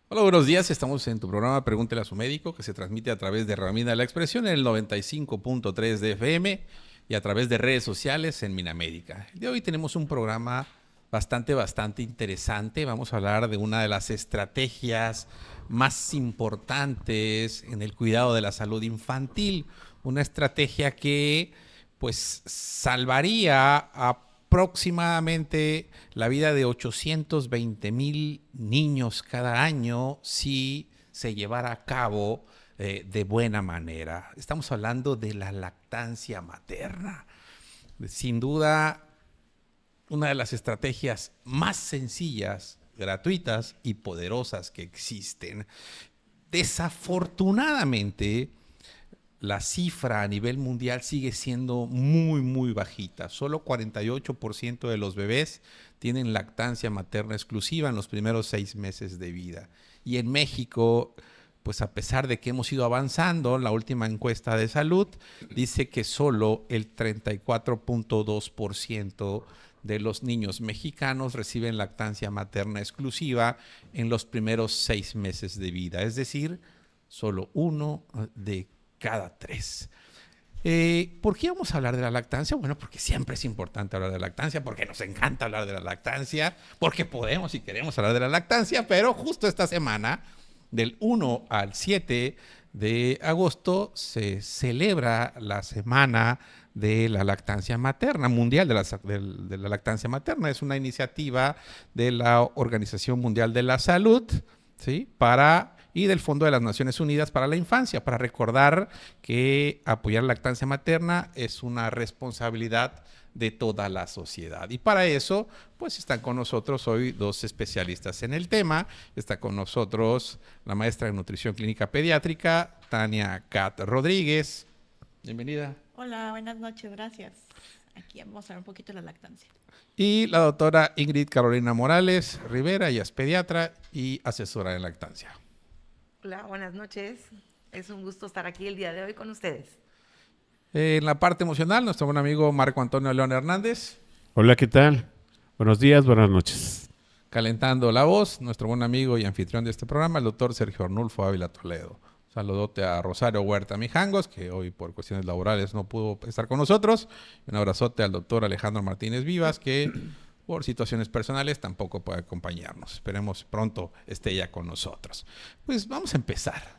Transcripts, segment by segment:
Hola, buenos días. Estamos en tu programa Pregúntele a su médico, que se transmite a través de Herramienta de la Expresión en el 95.3 de FM y a través de redes sociales en Minamérica. El día de hoy tenemos un programa bastante interesante. Vamos a hablar de una de las estrategias más importantes en el cuidado de la salud infantil. Una estrategia que pues salvaría aproximadamente la vida de 820,000 niños cada año si se llevara a cabo de buena manera. Estamos hablando de la lactancia materna. Sin duda, una de las estrategias más sencillas, gratuitas y poderosas que existen. Desafortunadamente, la cifra a nivel mundial sigue siendo muy bajita. Solo 48% de los bebés tienen lactancia materna exclusiva en los primeros 6 meses de vida. Y en México, pues a pesar de que hemos ido avanzando, la última encuesta de salud dice que solo el 34.2% de los niños mexicanos reciben lactancia materna exclusiva en los primeros 6 meses de vida. Es decir, solo uno de cada 3. ¿Por qué vamos a hablar de la lactancia? Bueno, porque siempre es importante hablar de la lactancia, porque nos encanta hablar de la lactancia, porque podemos y queremos hablar de la lactancia, pero justo esta semana, del 1 al 7 de agosto, se celebra la semana de la lactancia materna, mundial de la lactancia materna. Es una iniciativa de la Organización Mundial de la Salud, ¿sí? Y del Fondo de las Naciones Unidas para la Infancia, para recordar que apoyar la lactancia materna es una responsabilidad de toda la sociedad. Y para eso, pues están con nosotros hoy dos especialistas en el tema. Está con nosotros la maestra de Nutrición Clínica Pediátrica, Tania Cat Rodríguez. Bienvenida. Hola, buenas noches, gracias. Aquí vamos a hablar un poquito de la lactancia. Y la doctora Ingrid Carolina Morales Rivera, ella es pediatra y asesora en lactancia. Hola, buenas noches. Es un gusto estar aquí el día de hoy con ustedes. En la parte emocional, nuestro buen amigo Marco Antonio León Hernández. Hola, ¿qué tal? Buenos días, buenas noches. Calentando la voz, nuestro buen amigo y anfitrión de este programa, el doctor Sergio Arnulfo Ávila Toledo. Saludote a Rosario Huerta Mijangos, que hoy por cuestiones laborales no pudo estar con nosotros. Un abrazote al doctor Alejandro Martínez Vivas, que por situaciones personales tampoco puede acompañarnos. Esperemos pronto esté ya con nosotros. Pues vamos a empezar.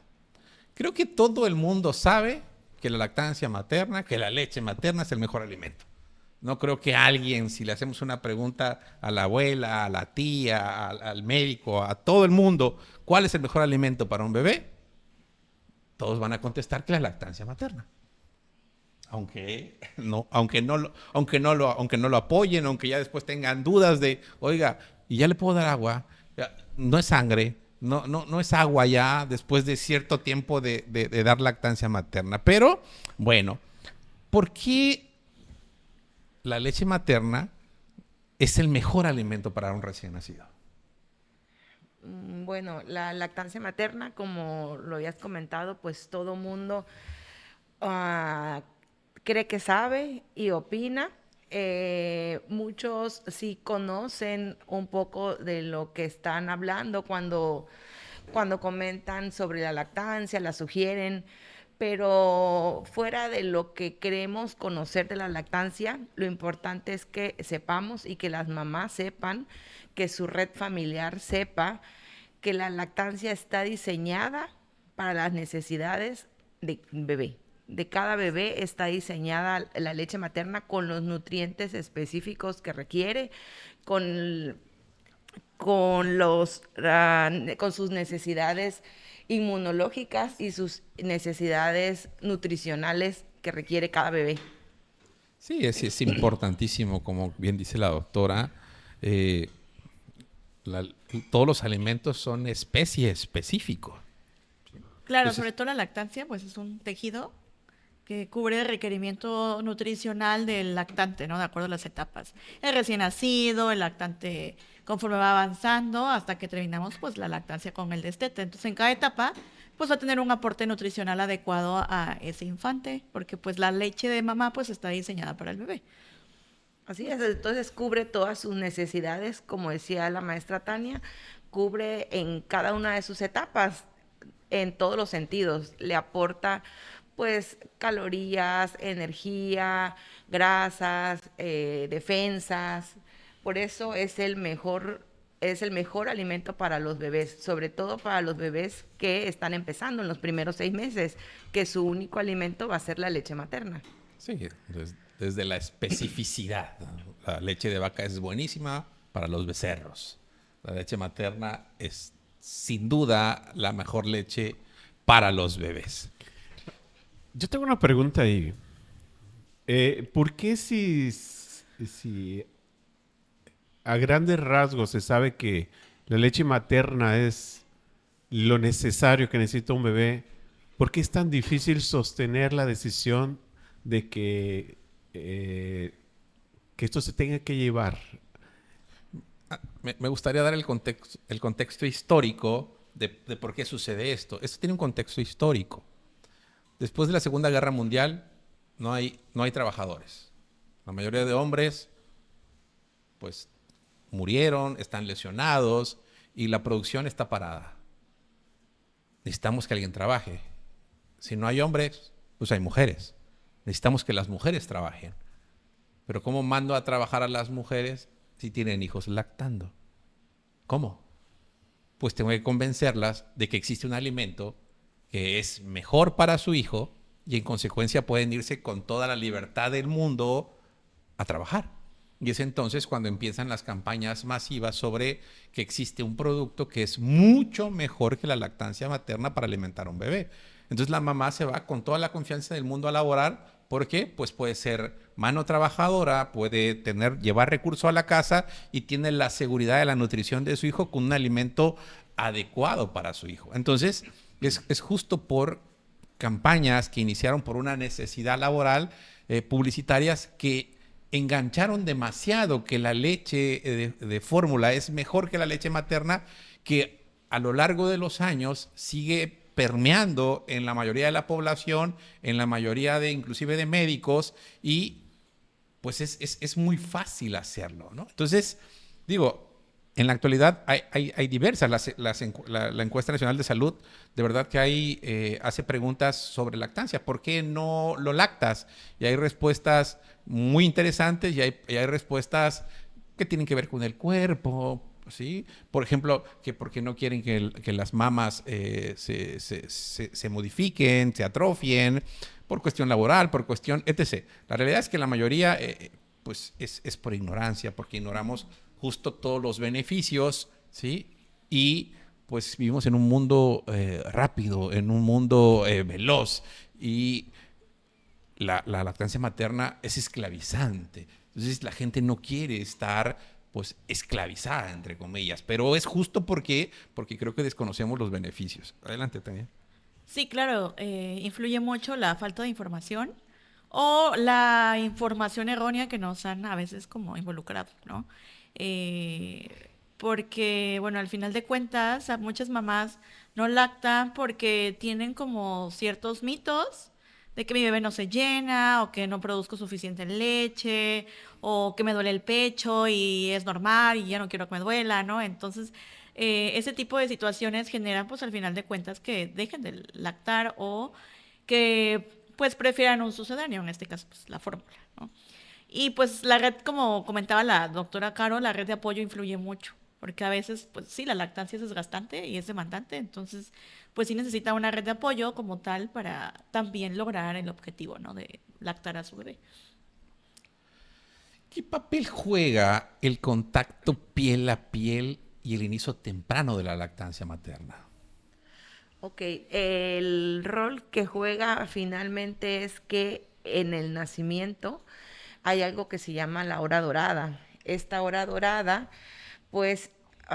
Creo que todo el mundo sabe que la lactancia materna, que la leche materna es el mejor alimento. No creo que alguien, si le hacemos una pregunta a la abuela, a la tía, al médico, a todo el mundo, ¿cuál es el mejor alimento para un bebé? Todos van a contestar que la lactancia materna. Aunque no lo apoyen, aunque ya después tengan dudas de, oiga, ¿y ya le puedo dar agua? No es sangre, no es agua ya después de cierto tiempo de dar lactancia materna. Pero, bueno, ¿por qué la leche materna es el mejor alimento para un recién nacido? Bueno, la lactancia materna, como lo habías comentado, pues todo mundo uh, cree que sabe y opina. Muchos sí conocen un poco de lo que están hablando cuando comentan sobre la lactancia, la sugieren, pero fuera de lo que queremos conocer de la lactancia, lo importante es que sepamos y que las mamás sepan, que su red familiar sepa que la lactancia está diseñada para las necesidades de bebé. De cada bebé está diseñada la leche materna con los nutrientes específicos que requiere, con con sus necesidades inmunológicas y sus necesidades nutricionales que requiere cada bebé. Sí, es importantísimo, como bien dice la doctora. eh, la- Todos los alimentos son especie específico. Claro, Entonces, sobre todo la lactancia, pues es un tejido que cubre el requerimiento nutricional del lactante, ¿no? De acuerdo a las etapas. El recién nacido, el lactante conforme va avanzando hasta que terminamos pues la lactancia con el destete. Entonces en cada etapa pues va a tener un aporte nutricional adecuado a ese infante, porque pues la leche de mamá pues está diseñada para el bebé. Así es, entonces cubre todas sus necesidades, como decía la maestra Tania, cubre en cada una de sus etapas, en todos los sentidos. Le aporta pues calorías, energía, grasas, defensas. Por eso es el mejor alimento para los bebés, sobre todo para los bebés que están empezando en los primeros 6 meses, que su único alimento va a ser la leche materna. Sí, desde la especificidad, ¿no? La leche de vaca es buenísima para los becerros. La leche materna es sin duda la mejor leche para los bebés. Yo tengo una pregunta ahí. ¿Por qué si a grandes rasgos se sabe que la leche materna es lo necesario que necesita un bebé, por qué es tan difícil sostener la decisión de que esto se tenga que llevar? Me gustaría dar el contexto histórico de por qué sucede esto. Esto tiene un contexto histórico. Después de la Segunda Guerra Mundial no hay trabajadores. La mayoría de hombres pues murieron, están lesionados y la producción está parada. Necesitamos que alguien trabaje. Si no hay hombres, pues hay mujeres. Necesitamos que las mujeres trabajen. Pero ¿cómo mando a trabajar a las mujeres si tienen hijos lactando? ¿Cómo? Pues tengo que convencerlas de que existe un alimento que es mejor para su hijo y en consecuencia pueden irse con toda la libertad del mundo a trabajar. Y es entonces cuando empiezan las campañas masivas sobre que existe un producto que es mucho mejor que la lactancia materna para alimentar a un bebé. Entonces la mamá se va con toda la confianza del mundo a laborar. ¿Por qué? Pues puede ser mano trabajadora, puede llevar recursos a la casa y tiene la seguridad de la nutrición de su hijo con un alimento adecuado para su hijo. Entonces es justo por campañas que iniciaron por una necesidad laboral, publicitarias, que engancharon demasiado que la leche de fórmula es mejor que la leche materna, que a lo largo de los años sigue permeando en la mayoría de la población, en la mayoría inclusive de médicos, y pues es muy fácil hacerlo, ¿no? Entonces, digo, en la actualidad hay diversas. La Encuesta Nacional de Salud, de verdad que hace preguntas sobre lactancia. ¿Por qué no lo lactas? Y hay respuestas muy interesantes y hay respuestas que tienen que ver con el cuerpo, ¿sí? Por ejemplo, que por qué no quieren que las mamas se modifiquen, se atrofien, por cuestión laboral, por cuestión, etc. La realidad es que la mayoría pues es por ignorancia, porque ignoramos justo todos los beneficios, ¿sí? Y pues vivimos en un mundo rápido, en un mundo veloz, y la lactancia materna es esclavizante. Entonces la gente no quiere estar pues esclavizada, entre comillas, pero es justo porque creo que desconocemos los beneficios. Adelante, Tania. Sí, claro, influye mucho la falta de información o la información errónea que nos han a veces como involucrado, ¿no? Porque, bueno, al final de cuentas, muchas mamás no lactan porque tienen como ciertos mitos de que mi bebé no se llena, o que no produzco suficiente leche, o que me duele el pecho y es normal y ya no quiero que me duela, ¿no? Entonces, ese tipo de situaciones generan, pues, al final de cuentas, que dejen de lactar o que, pues, prefieran un sucedáneo, en este caso, pues, la fórmula, ¿no? Y pues la red, como comentaba la doctora Caro, la red de apoyo influye mucho, porque a veces, pues sí, la lactancia es desgastante y es demandante, entonces, pues sí necesita una red de apoyo como tal para también lograr el objetivo, ¿no? De lactar a su bebé. ¿Qué papel juega el contacto piel a piel y el inicio temprano de la lactancia materna? Ok, el rol que juega finalmente es que en el nacimiento hay algo que se llama la hora dorada. Esta hora dorada, pues,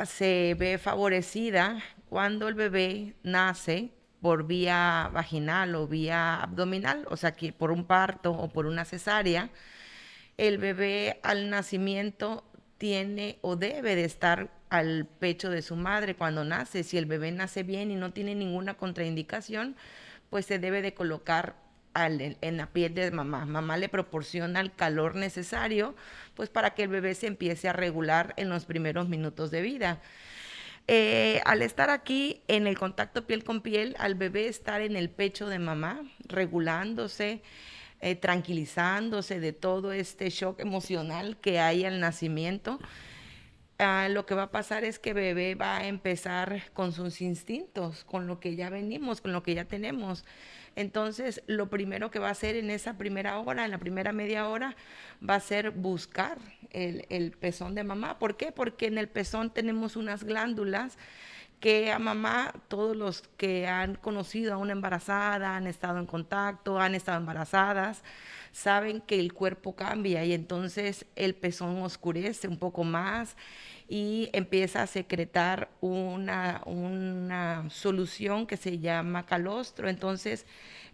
se ve favorecida cuando el bebé nace por vía vaginal o vía abdominal, o sea, que por un parto o por una cesárea. El bebé al nacimiento tiene o debe de estar al pecho de su madre cuando nace. Si el bebé nace bien y no tiene ninguna contraindicación, pues se debe de colocar en la piel de mamá. Mamá le proporciona el calor necesario, pues para que el bebé se empiece a regular en los primeros minutos de vida. Al estar aquí en el contacto piel con piel, al bebé estar en el pecho de mamá, regulándose, tranquilizándose de todo este shock emocional que hay al nacimiento, lo que va a pasar es que bebé va a empezar con sus instintos, con lo que ya venimos, con lo que ya tenemos. Entonces, lo primero que va a hacer en esa primera hora, en la primera media hora, va a ser buscar el pezón de mamá. ¿Por qué? Porque en el pezón tenemos unas glándulas que a mamá, todos los que han conocido a una embarazada, han estado en contacto, han estado embarazadas, saben que el cuerpo cambia y entonces el pezón oscurece un poco más y empieza a secretar una solución que se llama calostro. Entonces,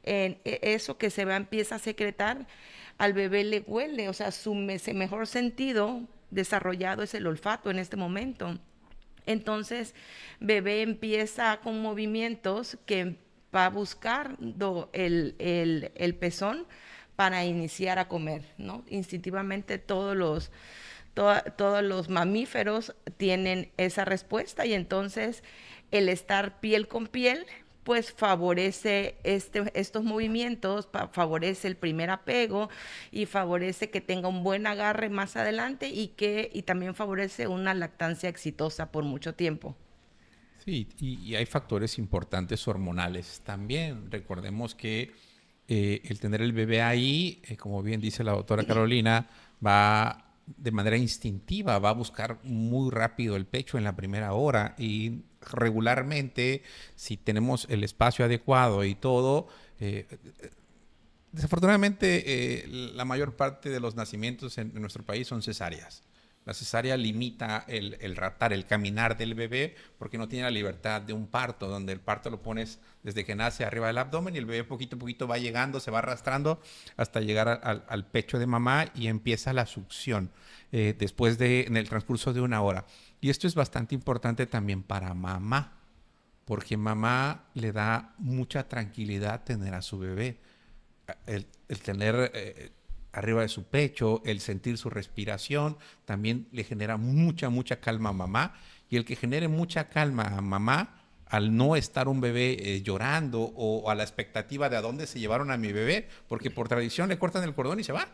eso que se va empieza a secretar, al bebé le huele, o sea, su mejor sentido desarrollado es el olfato en este momento. Entonces, bebé empieza con movimientos que va buscando el pezón para iniciar a comer, ¿no? Instintivamente todos los mamíferos tienen esa respuesta y entonces el estar piel con piel pues favorece estos movimientos, favorece el primer apego y favorece que tenga un buen agarre más adelante y también favorece una lactancia exitosa por mucho tiempo. Sí, y hay factores importantes hormonales también. Recordemos que el tener el bebé ahí, como bien dice la doctora Carolina, va de manera instintiva, va a buscar muy rápido el pecho en la primera hora y regularmente, si tenemos el espacio adecuado y todo, desafortunadamente la mayor parte de los nacimientos en nuestro país son cesáreas. La cesárea limita el raptar, el caminar del bebé, porque no tiene la libertad de un parto, donde el parto lo pones desde que nace arriba del abdomen y el bebé poquito a poquito va llegando, se va arrastrando hasta llegar al pecho de mamá y empieza la succión en el transcurso de una hora. Y esto es bastante importante también para mamá, porque mamá le da mucha tranquilidad tener a su bebé. El tener arriba de su pecho, el sentir su respiración, también le genera mucha calma a mamá. Y el que genere mucha calma a mamá, al no estar un bebé llorando o a la expectativa de a dónde se llevaron a mi bebé, porque por tradición le cortan el cordón y se va.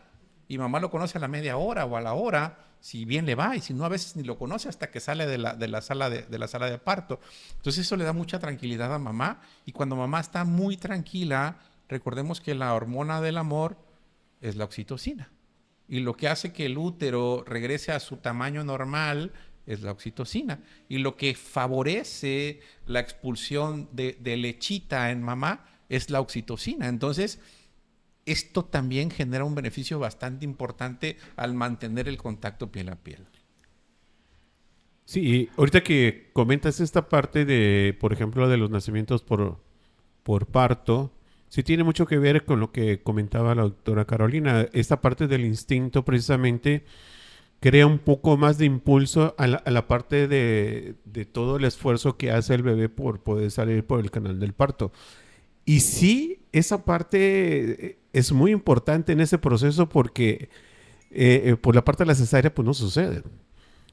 Y mamá lo conoce a la media hora o a la hora, si bien le va, y si no, a veces ni lo conoce hasta que sale de la sala de parto. Entonces eso le da mucha tranquilidad a mamá. Y cuando mamá está muy tranquila, recordemos que la hormona del amor es la oxitocina. Y lo que hace que el útero regrese a su tamaño normal es la oxitocina. Y lo que favorece la expulsión de lechita en mamá es la oxitocina. Entonces, esto también genera un beneficio bastante importante al mantener el contacto piel a piel. Sí, y ahorita que comentas esta parte de, por ejemplo, de los nacimientos por parto, sí tiene mucho que ver con lo que comentaba la doctora Carolina. Esta parte del instinto precisamente crea un poco más de impulso a la parte de todo el esfuerzo que hace el bebé por poder salir por el canal del parto. Y sí, esa parte es muy importante en ese proceso porque por la parte de la cesárea pues no sucede.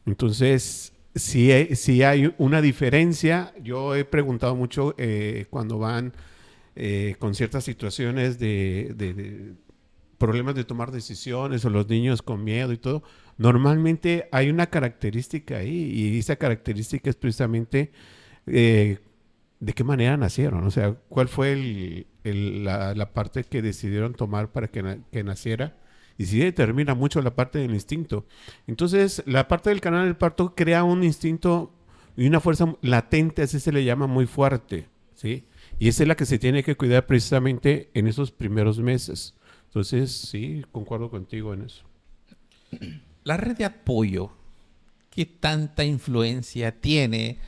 Entonces, si hay una diferencia. Yo he preguntado mucho cuando van con ciertas situaciones de problemas de tomar decisiones o los niños con miedo y todo. Normalmente hay una característica ahí y esa característica es precisamente de qué manera nacieron. O sea, cuál fue la parte que decidieron tomar para que naciera. Y sí determina mucho la parte del instinto. Entonces, la parte del canal del parto crea un instinto y una fuerza latente, así se le llama, muy fuerte, ¿sí? Y esa es la que se tiene que cuidar precisamente en esos primeros meses. Entonces, sí, concuerdo contigo en eso. La red de apoyo, ¿qué tanta influencia tiene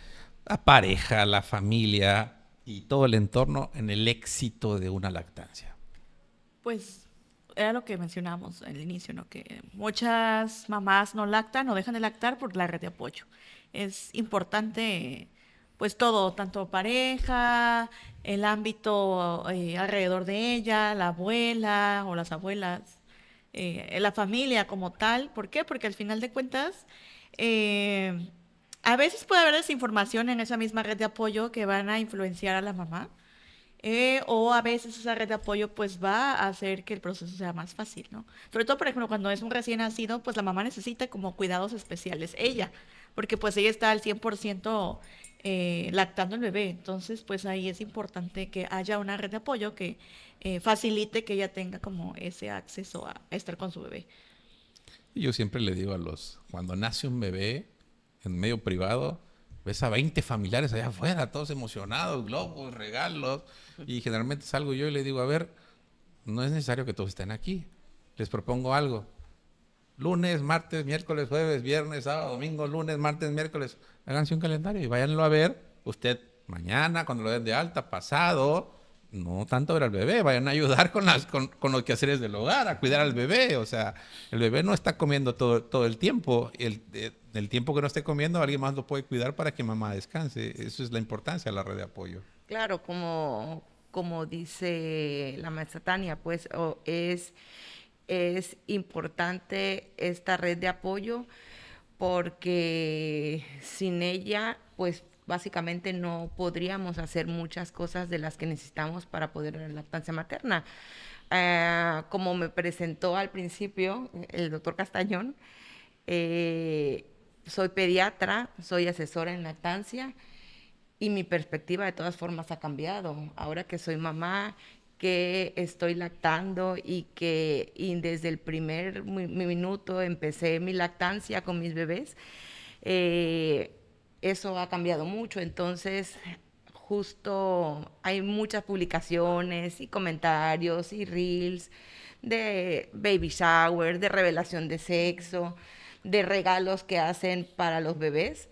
la pareja, la familia y todo el entorno en el éxito de una lactancia? Pues era lo que mencionamos al inicio, ¿no? Que muchas mamás no lactan o dejan de lactar por la red de apoyo. Es importante, pues todo, tanto pareja, el ámbito alrededor de ella, la abuela o las abuelas, la familia como tal. ¿Por qué? Porque al final de cuentas, eh, A veces puede haber desinformación en esa misma red de apoyo que van a influenciar a la mamá. O a veces esa red de apoyo pues va a hacer que el proceso sea más fácil, ¿no? Sobre todo, por ejemplo, cuando es un recién nacido, pues la mamá necesita como cuidados especiales, ella, porque pues ella está al 100% lactando el bebé. Entonces, pues ahí es importante que haya una red de apoyo que facilite que ella tenga como ese acceso a estar con su bebé. Y yo siempre le digo cuando nace un bebé en medio privado, ves a 20 familiares allá afuera, todos emocionados, globos, regalos, y generalmente salgo yo y le digo, a ver, no es necesario que todos estén aquí. Les propongo algo. Lunes, martes, miércoles, jueves, viernes, sábado, domingo, lunes, martes, miércoles. Háganse un calendario y váyanlo a ver. Usted mañana, cuando lo den de alta, pasado, no tanto ver al bebé, vayan a ayudar con los quehaceres del hogar, a cuidar al bebé. O sea, el bebé no está comiendo todo el tiempo. El tiempo que no esté comiendo, alguien más lo puede cuidar para que mamá descanse. Eso es la importancia de la red de apoyo. Claro, como dice la maestra Tania, pues es importante esta red de apoyo porque sin ella, pues básicamente no podríamos hacer muchas cosas de las que necesitamos para poder la lactancia materna. Como me presentó al principio el doctor Castañón, soy pediatra, soy asesora en lactancia y mi perspectiva de todas formas ha cambiado. Ahora que soy mamá, que estoy lactando y desde el primer minuto empecé mi lactancia con mis bebés, eso ha cambiado mucho. Entonces, justo hay muchas publicaciones y comentarios y reels de baby shower, de revelación de sexo, de regalos que hacen para los bebés.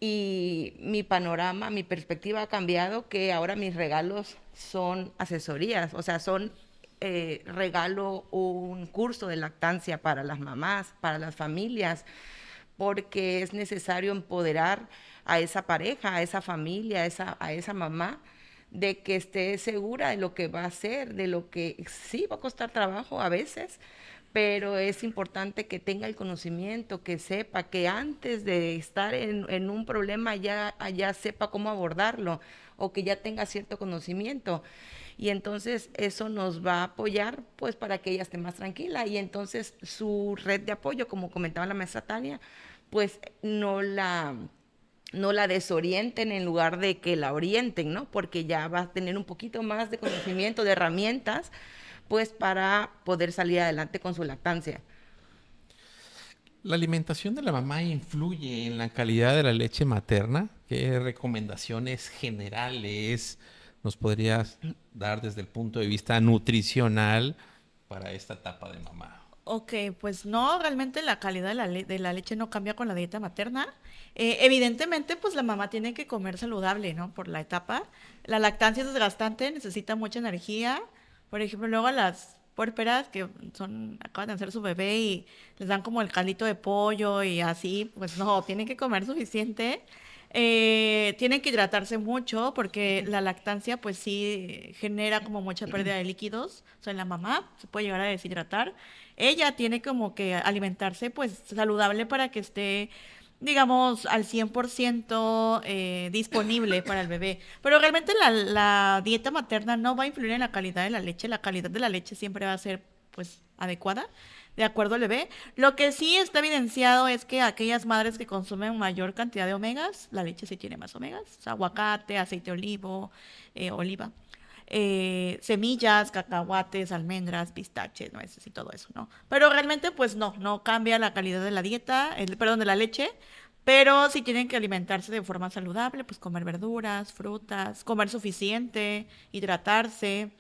Y mi panorama, mi perspectiva ha cambiado, que ahora mis regalos son asesorías, o sea, regalo un curso de lactancia para las mamás, para las familias, porque es necesario empoderar a esa pareja, a esa familia, a esa mamá, de que esté segura de lo que va a hacer, de lo que sí va a costar trabajo a veces, pero es importante que tenga el conocimiento, que sepa, que antes de estar en un problema ya sepa cómo abordarlo o que ya tenga cierto conocimiento. Y entonces eso nos va a apoyar pues para que ella esté más tranquila y entonces su red de apoyo, como comentaba la maestra Tania, pues no la desorienten en lugar de que la orienten, ¿no? Porque ya va a tener un poquito más de conocimiento, de herramientas, pues para poder salir adelante con su lactancia. ¿La alimentación de la mamá influye en la calidad de la leche materna? ¿Qué recomendaciones generales nos podrías dar desde el punto de vista nutricional para esta etapa de mamá? Ok, pues no, realmente la calidad de la leche no cambia con la dieta materna. Evidentemente, pues la mamá tiene que comer saludable, ¿no? Por la etapa. La lactancia es desgastante, necesita mucha energía. Por ejemplo, luego a las puérperas que acaban de nacer su bebé y les dan como el caldito de pollo y así, pues no, tienen que comer suficiente. Tienen que hidratarse mucho porque la lactancia pues sí genera como mucha pérdida de líquidos. O sea, en la mamá se puede llegar a deshidratar. Ella tiene como que alimentarse pues saludable para que esté, digamos, al 100% disponible para el bebé. Pero realmente la dieta materna no va a influir en la calidad de la leche. La calidad de la leche siempre va a ser pues adecuada de acuerdo al bebé. Lo que sí está evidenciado es que aquellas madres que consumen mayor cantidad de omegas, la leche sí tiene más omegas, o sea, aguacate, aceite de oliva, semillas, cacahuates, almendras, pistaches, nueces y todo eso, ¿no? Pero realmente pues no cambia la calidad de la dieta, de la leche, pero si tienen que alimentarse de forma saludable, pues comer verduras, frutas, comer suficiente, hidratarse,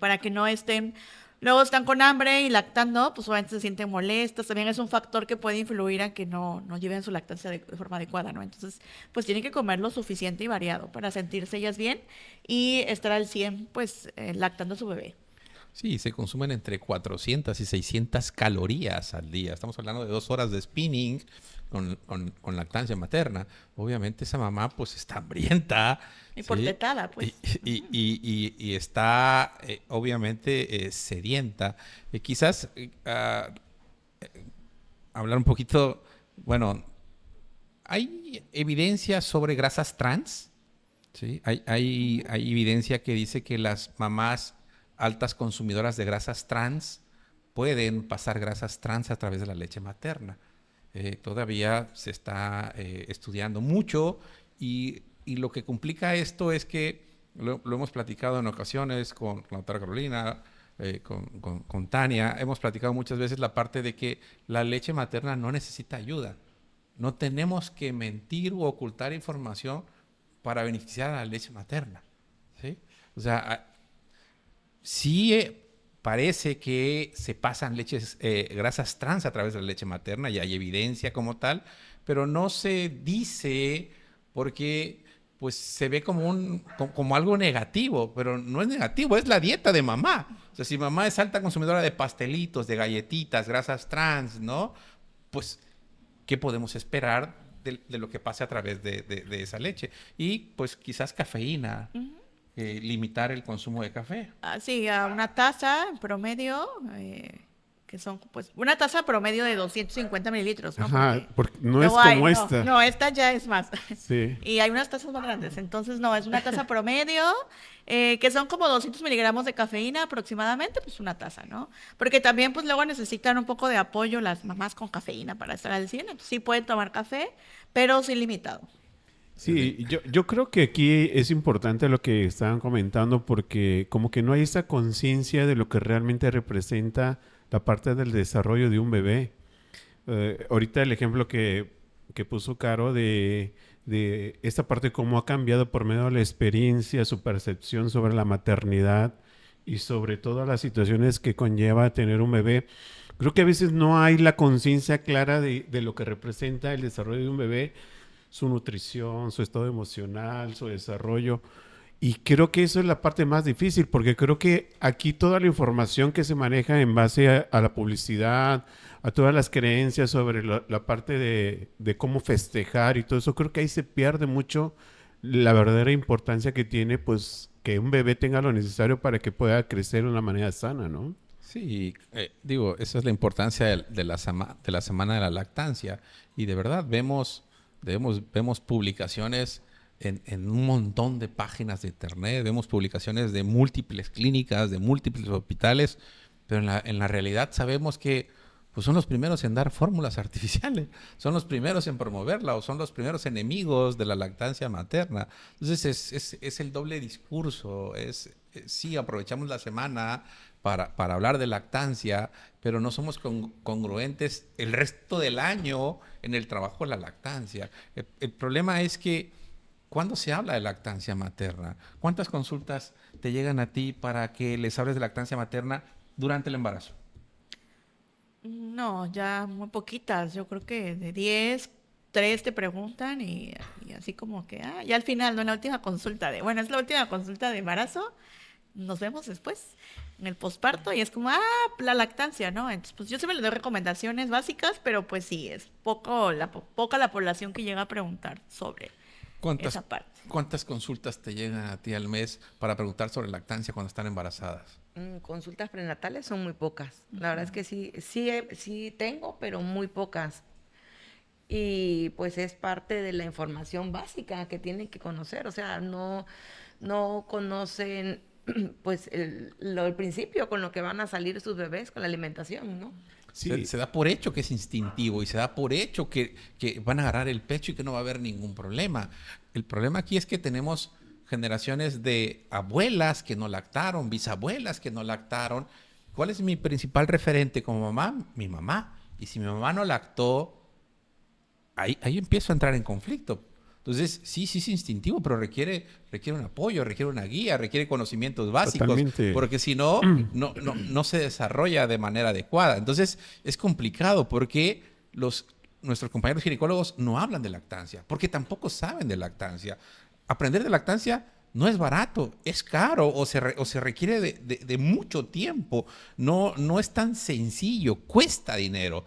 para que no estén, luego están con hambre y lactando, pues obviamente se sienten molestas, también es un factor que puede influir a que no lleven su lactancia de forma adecuada, ¿no? Entonces, pues tienen que comer lo suficiente y variado para sentirse ellas bien y estar al 100, pues, lactando a su bebé. Sí, se consumen entre 400 y 600 calorías al día. Estamos hablando de 2 horas de spinning con lactancia materna. Obviamente esa mamá pues está hambrienta. Y ¿sí? por tetada, pues. Y está obviamente sedienta. Quizás hablar un poquito, bueno, hay evidencia sobre grasas trans, ¿sí? Hay evidencia que dice que las mamás altas consumidoras de grasas trans pueden pasar grasas trans a través de la leche materna. Todavía se está estudiando mucho y lo que complica esto es que lo hemos platicado en ocasiones con la doctora Carolina, con Tania, hemos platicado muchas veces la parte de que la leche materna no necesita ayuda. No tenemos que mentir u ocultar información para beneficiar a la leche materna, ¿sí? O sea, sí parece que se pasan grasas trans a través de la leche materna y hay evidencia como tal, pero no se dice porque pues se ve como algo negativo, pero no es negativo, es la dieta de mamá. O sea, si mamá es alta consumidora de pastelitos, de galletitas, grasas trans, ¿no? Pues, ¿qué podemos esperar de lo que pase a través de esa leche? Y pues quizás cafeína, limitar el consumo de café. Sí, a una taza en promedio, que son pues una taza promedio de 250 mililitros, ¿no? Ajá, porque no es luego como esta. No, esta ya es más. Sí. Y hay unas tazas más grandes, entonces no, es una taza promedio, que son como 200 miligramos de cafeína aproximadamente, pues una taza, ¿no? Porque también pues luego necesitan un poco de apoyo las mamás con cafeína para estar al 100, entonces sí pueden tomar café, pero sin limitado. Sí, yo creo que aquí es importante lo que estaban comentando porque como que no hay esa conciencia de lo que realmente representa la parte del desarrollo de un bebé. Ahorita el ejemplo que puso Caro de esta parte, cómo ha cambiado por medio de la experiencia, su percepción sobre la maternidad y sobre todas las situaciones que conlleva tener un bebé. Creo que a veces no hay la conciencia clara de lo que representa el desarrollo de un bebé, su nutrición, su estado emocional, su desarrollo. Y creo que eso es la parte más difícil, porque creo que aquí toda la información que se maneja en base a la publicidad, a todas las creencias sobre la parte de cómo festejar y todo eso, creo que ahí se pierde mucho la verdadera importancia que tiene, pues, que un bebé tenga lo necesario para que pueda crecer de una manera sana, ¿no? Sí, digo, esa es la importancia de la semana de la lactancia. Y de verdad vemos publicaciones en un montón de páginas de internet, vemos publicaciones de múltiples clínicas, de múltiples hospitales, pero en la realidad sabemos que pues, son los primeros en dar fórmulas artificiales, son los primeros en promoverla o son los primeros enemigos de la lactancia materna. Entonces es el doble discurso, sí, aprovechamos la semana para hablar de lactancia, pero no somos congruentes el resto del año en el trabajo de la lactancia. El problema es que ¿cuándo se habla de lactancia materna? ¿Cuántas consultas te llegan a ti para que les hables de lactancia materna durante el embarazo? No, ya muy poquitas. Yo creo que de 10, 3 te preguntan y así como que, ya al final, no en la última consulta bueno, es la última consulta de embarazo, nos vemos después en el posparto y es como, la lactancia, ¿no? Entonces, pues yo siempre le doy recomendaciones básicas, pero pues sí, es poca la población que llega a preguntar sobre esa parte. ¿Cuántas consultas te llegan a ti al mes para preguntar sobre lactancia cuando están embarazadas? Consultas prenatales son muy pocas. La verdad es que sí tengo, pero muy pocas. Y pues es parte de la información básica que tienen que conocer. O sea, no conocen pues el principio con lo que van a salir sus bebés con la alimentación, ¿no? Sí. Se da por hecho que es instintivo y se da por hecho que van a agarrar el pecho y que no va a haber ningún problema. El problema aquí es que tenemos generaciones de abuelas que no lactaron, bisabuelas que no lactaron. ¿Cuál es mi principal referente como mamá? Mi mamá. Y si mi mamá no lactó, ahí empiezo a entrar en conflicto. Entonces, sí es instintivo, pero requiere un apoyo, requiere una guía, requiere conocimientos básicos. Totalmente. Porque si no no se desarrolla de manera adecuada. Entonces, es complicado porque nuestros compañeros ginecólogos no hablan de lactancia, porque tampoco saben de lactancia. Aprender de lactancia no es barato, es caro o se requiere de mucho tiempo. No es tan sencillo, cuesta dinero.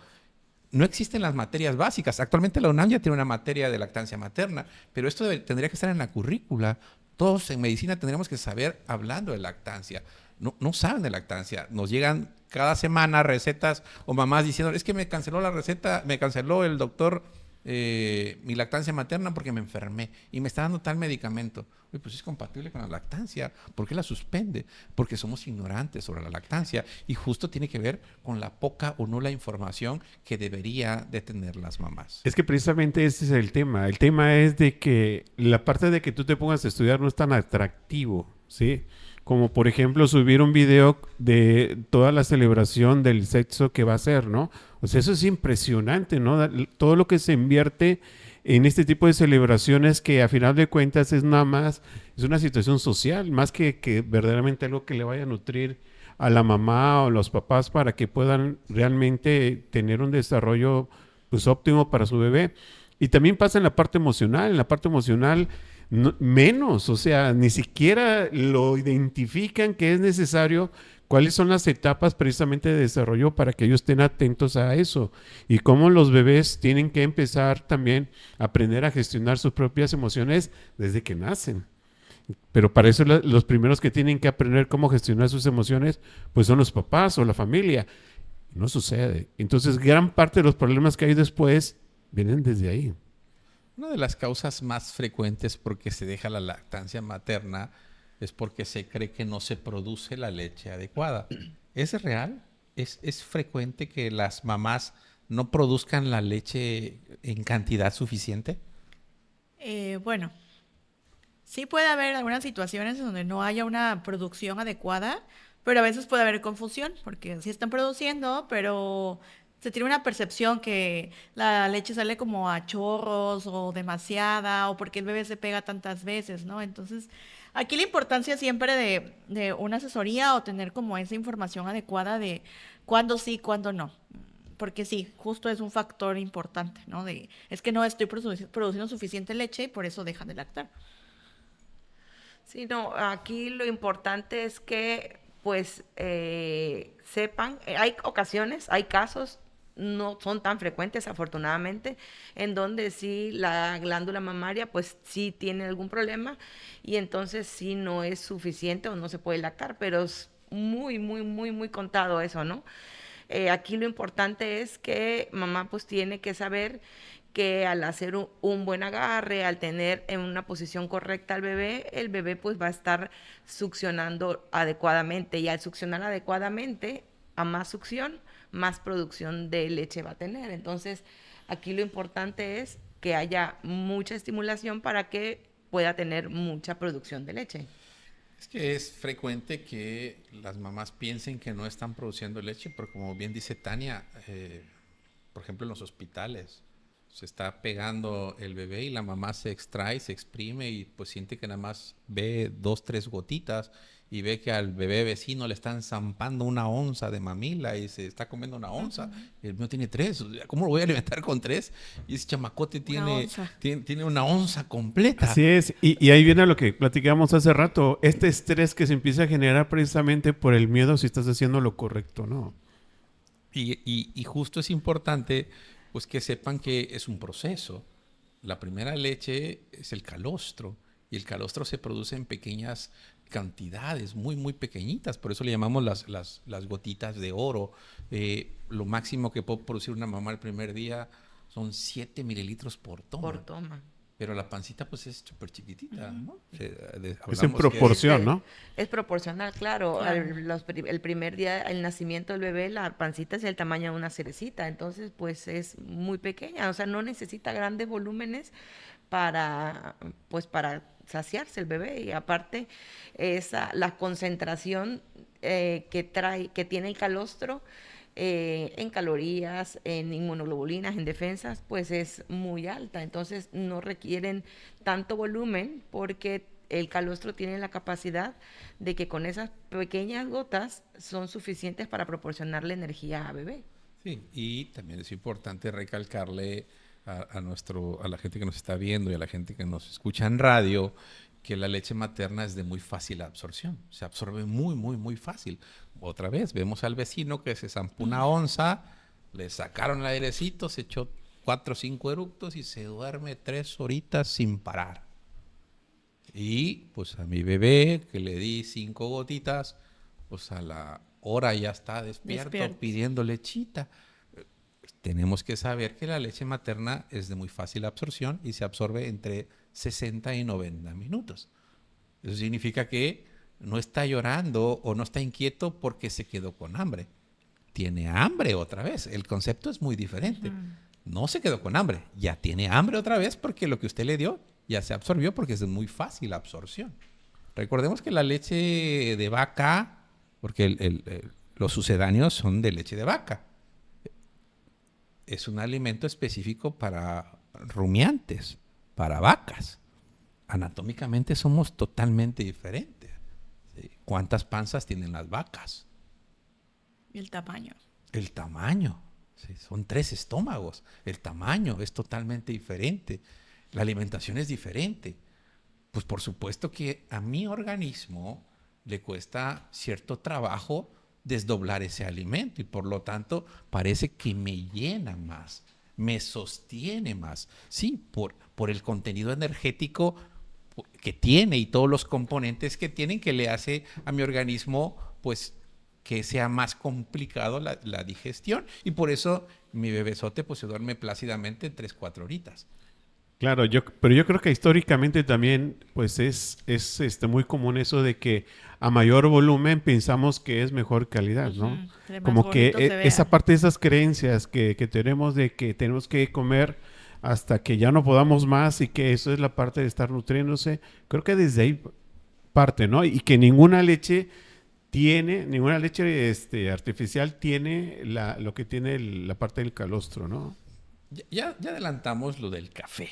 No existen las materias básicas. Actualmente la UNAM ya tiene una materia de lactancia materna, pero esto tendría que estar en la currícula. Todos en medicina tendríamos que saber hablando de lactancia. No saben de lactancia. Nos llegan cada semana recetas o mamás diciendo, es que me canceló la receta, me canceló el doctor mi lactancia materna porque me enfermé y me está dando tal medicamento. Oye, pues es compatible con la lactancia. ¿Por qué la suspende? Porque somos ignorantes sobre la lactancia y justo tiene que ver con la poca o nula información que debería de tener las mamás. Es que precisamente ese es el tema. El tema es de que la parte de que tú te pongas a estudiar no es tan atractivo, ¿sí? Como por ejemplo subir un video de toda la celebración del sexo que va a ser, ¿no? O sea, eso es impresionante, ¿no? Todo lo que se invierte en este tipo de celebraciones que a final de cuentas es nada más, es una situación social, más que verdaderamente algo que le vaya a nutrir a la mamá o los papás para que puedan realmente tener un desarrollo pues óptimo para su bebé. Y también pasa en la parte emocional menos, o sea, ni siquiera lo identifican que es necesario, cuáles son las etapas precisamente de desarrollo para que ellos estén atentos a eso y cómo los bebés tienen que empezar también a aprender a gestionar sus propias emociones desde que nacen. Pero para eso los primeros que tienen que aprender cómo gestionar sus emociones, pues son los papás o la familia. No sucede. Entonces, gran parte de los problemas que hay después vienen desde ahí. Una de las causas más frecuentes por que se deja la lactancia materna es porque se cree que no se produce la leche adecuada. ¿Es real? ¿Es frecuente que las mamás no produzcan la leche en cantidad suficiente? Bueno, sí puede haber algunas situaciones en donde no haya una producción adecuada, pero a veces puede haber confusión, porque sí están produciendo, pero se tiene una percepción que la leche sale como a chorros o demasiada, o porque el bebé se pega tantas veces, ¿no? Entonces, aquí la importancia siempre de una asesoría o tener como esa información adecuada de cuándo sí, cuándo no. Porque sí, justo es un factor importante, ¿no? Es que no estoy produciendo suficiente leche y por eso dejan de lactar. Sí, no, aquí lo importante es que pues sepan, hay ocasiones, hay casos, no son tan frecuentes afortunadamente, en donde sí la glándula mamaria pues sí tiene algún problema y entonces sí no es suficiente o no se puede lactar, pero es muy, muy, muy, muy contado eso, ¿no? Aquí lo importante es que mamá pues tiene que saber que al hacer un buen agarre, al tener en una posición correcta al bebé, el bebé pues va a estar succionando adecuadamente y al succionar adecuadamente, a más succión, más producción de leche va a tener. Entonces, aquí lo importante es que haya mucha estimulación para que pueda tener mucha producción de leche. Es que es frecuente que las mamás piensen que no están produciendo leche, pero como bien dice Tania, por ejemplo en los hospitales, se está pegando el bebé y la mamá se extrae, se exprime y pues siente que nada más ve 2, 3 gotitas y ve que al bebé vecino le están zampando una onza de mamila y se está comiendo una onza. Y el mío tiene 3. ¿Cómo lo voy a alimentar con 3? Y ese chamacote tiene una onza completa. Así es, y ahí viene lo que platicamos hace rato, este estrés que se empieza a generar precisamente por el miedo si estás haciendo lo correcto, ¿no? Y justo es importante pues que sepan que es un proceso. La primera leche es el calostro y el calostro se produce en pequeñas cantidades, muy, muy pequeñitas. Por eso le llamamos las gotitas de oro. Lo máximo que puede producir una mamá el primer día son 7 mililitros por toma. Por toma. Pero la pancita pues es súper chiquitita, ¿no? Es en proporción, ¿no? Es proporcional, claro. Claro. El primer día, el nacimiento del bebé, la pancita es el tamaño de una cerecita, entonces pues es muy pequeña, o sea, no necesita grandes volúmenes para saciarse el bebé y aparte la concentración que tiene el calostro en calorías, en inmunoglobulinas, en defensas, pues es muy alta. Entonces no requieren tanto volumen porque el calostro tiene la capacidad de que con esas pequeñas gotas son suficientes para proporcionarle energía a bebé. Sí, y también es importante recalcarle a la gente que nos está viendo y a la gente que nos escucha en radio que la leche materna es de muy fácil absorción. Se absorbe muy, muy, muy fácil. Otra vez, vemos al vecino que se zampó una onza, le sacaron el airecito, se echó 4 o 5 eructos y se duerme 3 horitas sin parar. Y pues a mi bebé, que le di 5 gotitas, pues a la hora ya está despierto. Pidiendo lechita. Tenemos que saber que la leche materna es de muy fácil absorción y se absorbe entre 60 y 90 minutos. Eso significa que no está llorando o no está inquieto porque se quedó con hambre. Tiene hambre otra vez. El concepto es muy diferente. No se quedó con hambre, ya tiene hambre otra vez porque lo que usted le dio ya se absorbió porque es de muy fácil absorción. Recordemos que la leche de vaca, porque los sucedáneos son de leche de vaca, es un alimento específico para rumiantes, para vacas. Anatómicamente somos totalmente diferentes. ¿Sí? ¿Cuántas panzas tienen las vacas? Y el tamaño. El tamaño. Sí, son 3 estómagos. El tamaño es totalmente diferente. La alimentación es diferente. Pues por supuesto que a mi organismo le cuesta cierto trabajo desdoblar ese alimento y por lo tanto parece que me llena más, me sostiene más. Sí, por el contenido energético que tiene y todos los componentes que tienen que le hace a mi organismo pues que sea más complicado la digestión y por eso mi bebesote pues se duerme plácidamente en 3-4 horitas. Claro, pero yo creo que históricamente también pues es muy común eso de que a mayor volumen pensamos que es mejor calidad, ¿no? Entre más Como que bonito se vea. esa parte de esas creencias que tenemos de que tenemos que comer hasta que ya no podamos más y que eso es la parte de estar nutriéndose, creo que desde ahí parte, ¿no? Y que ninguna leche artificial tiene lo que tiene la parte del calostro, ¿no? Ya adelantamos lo del café,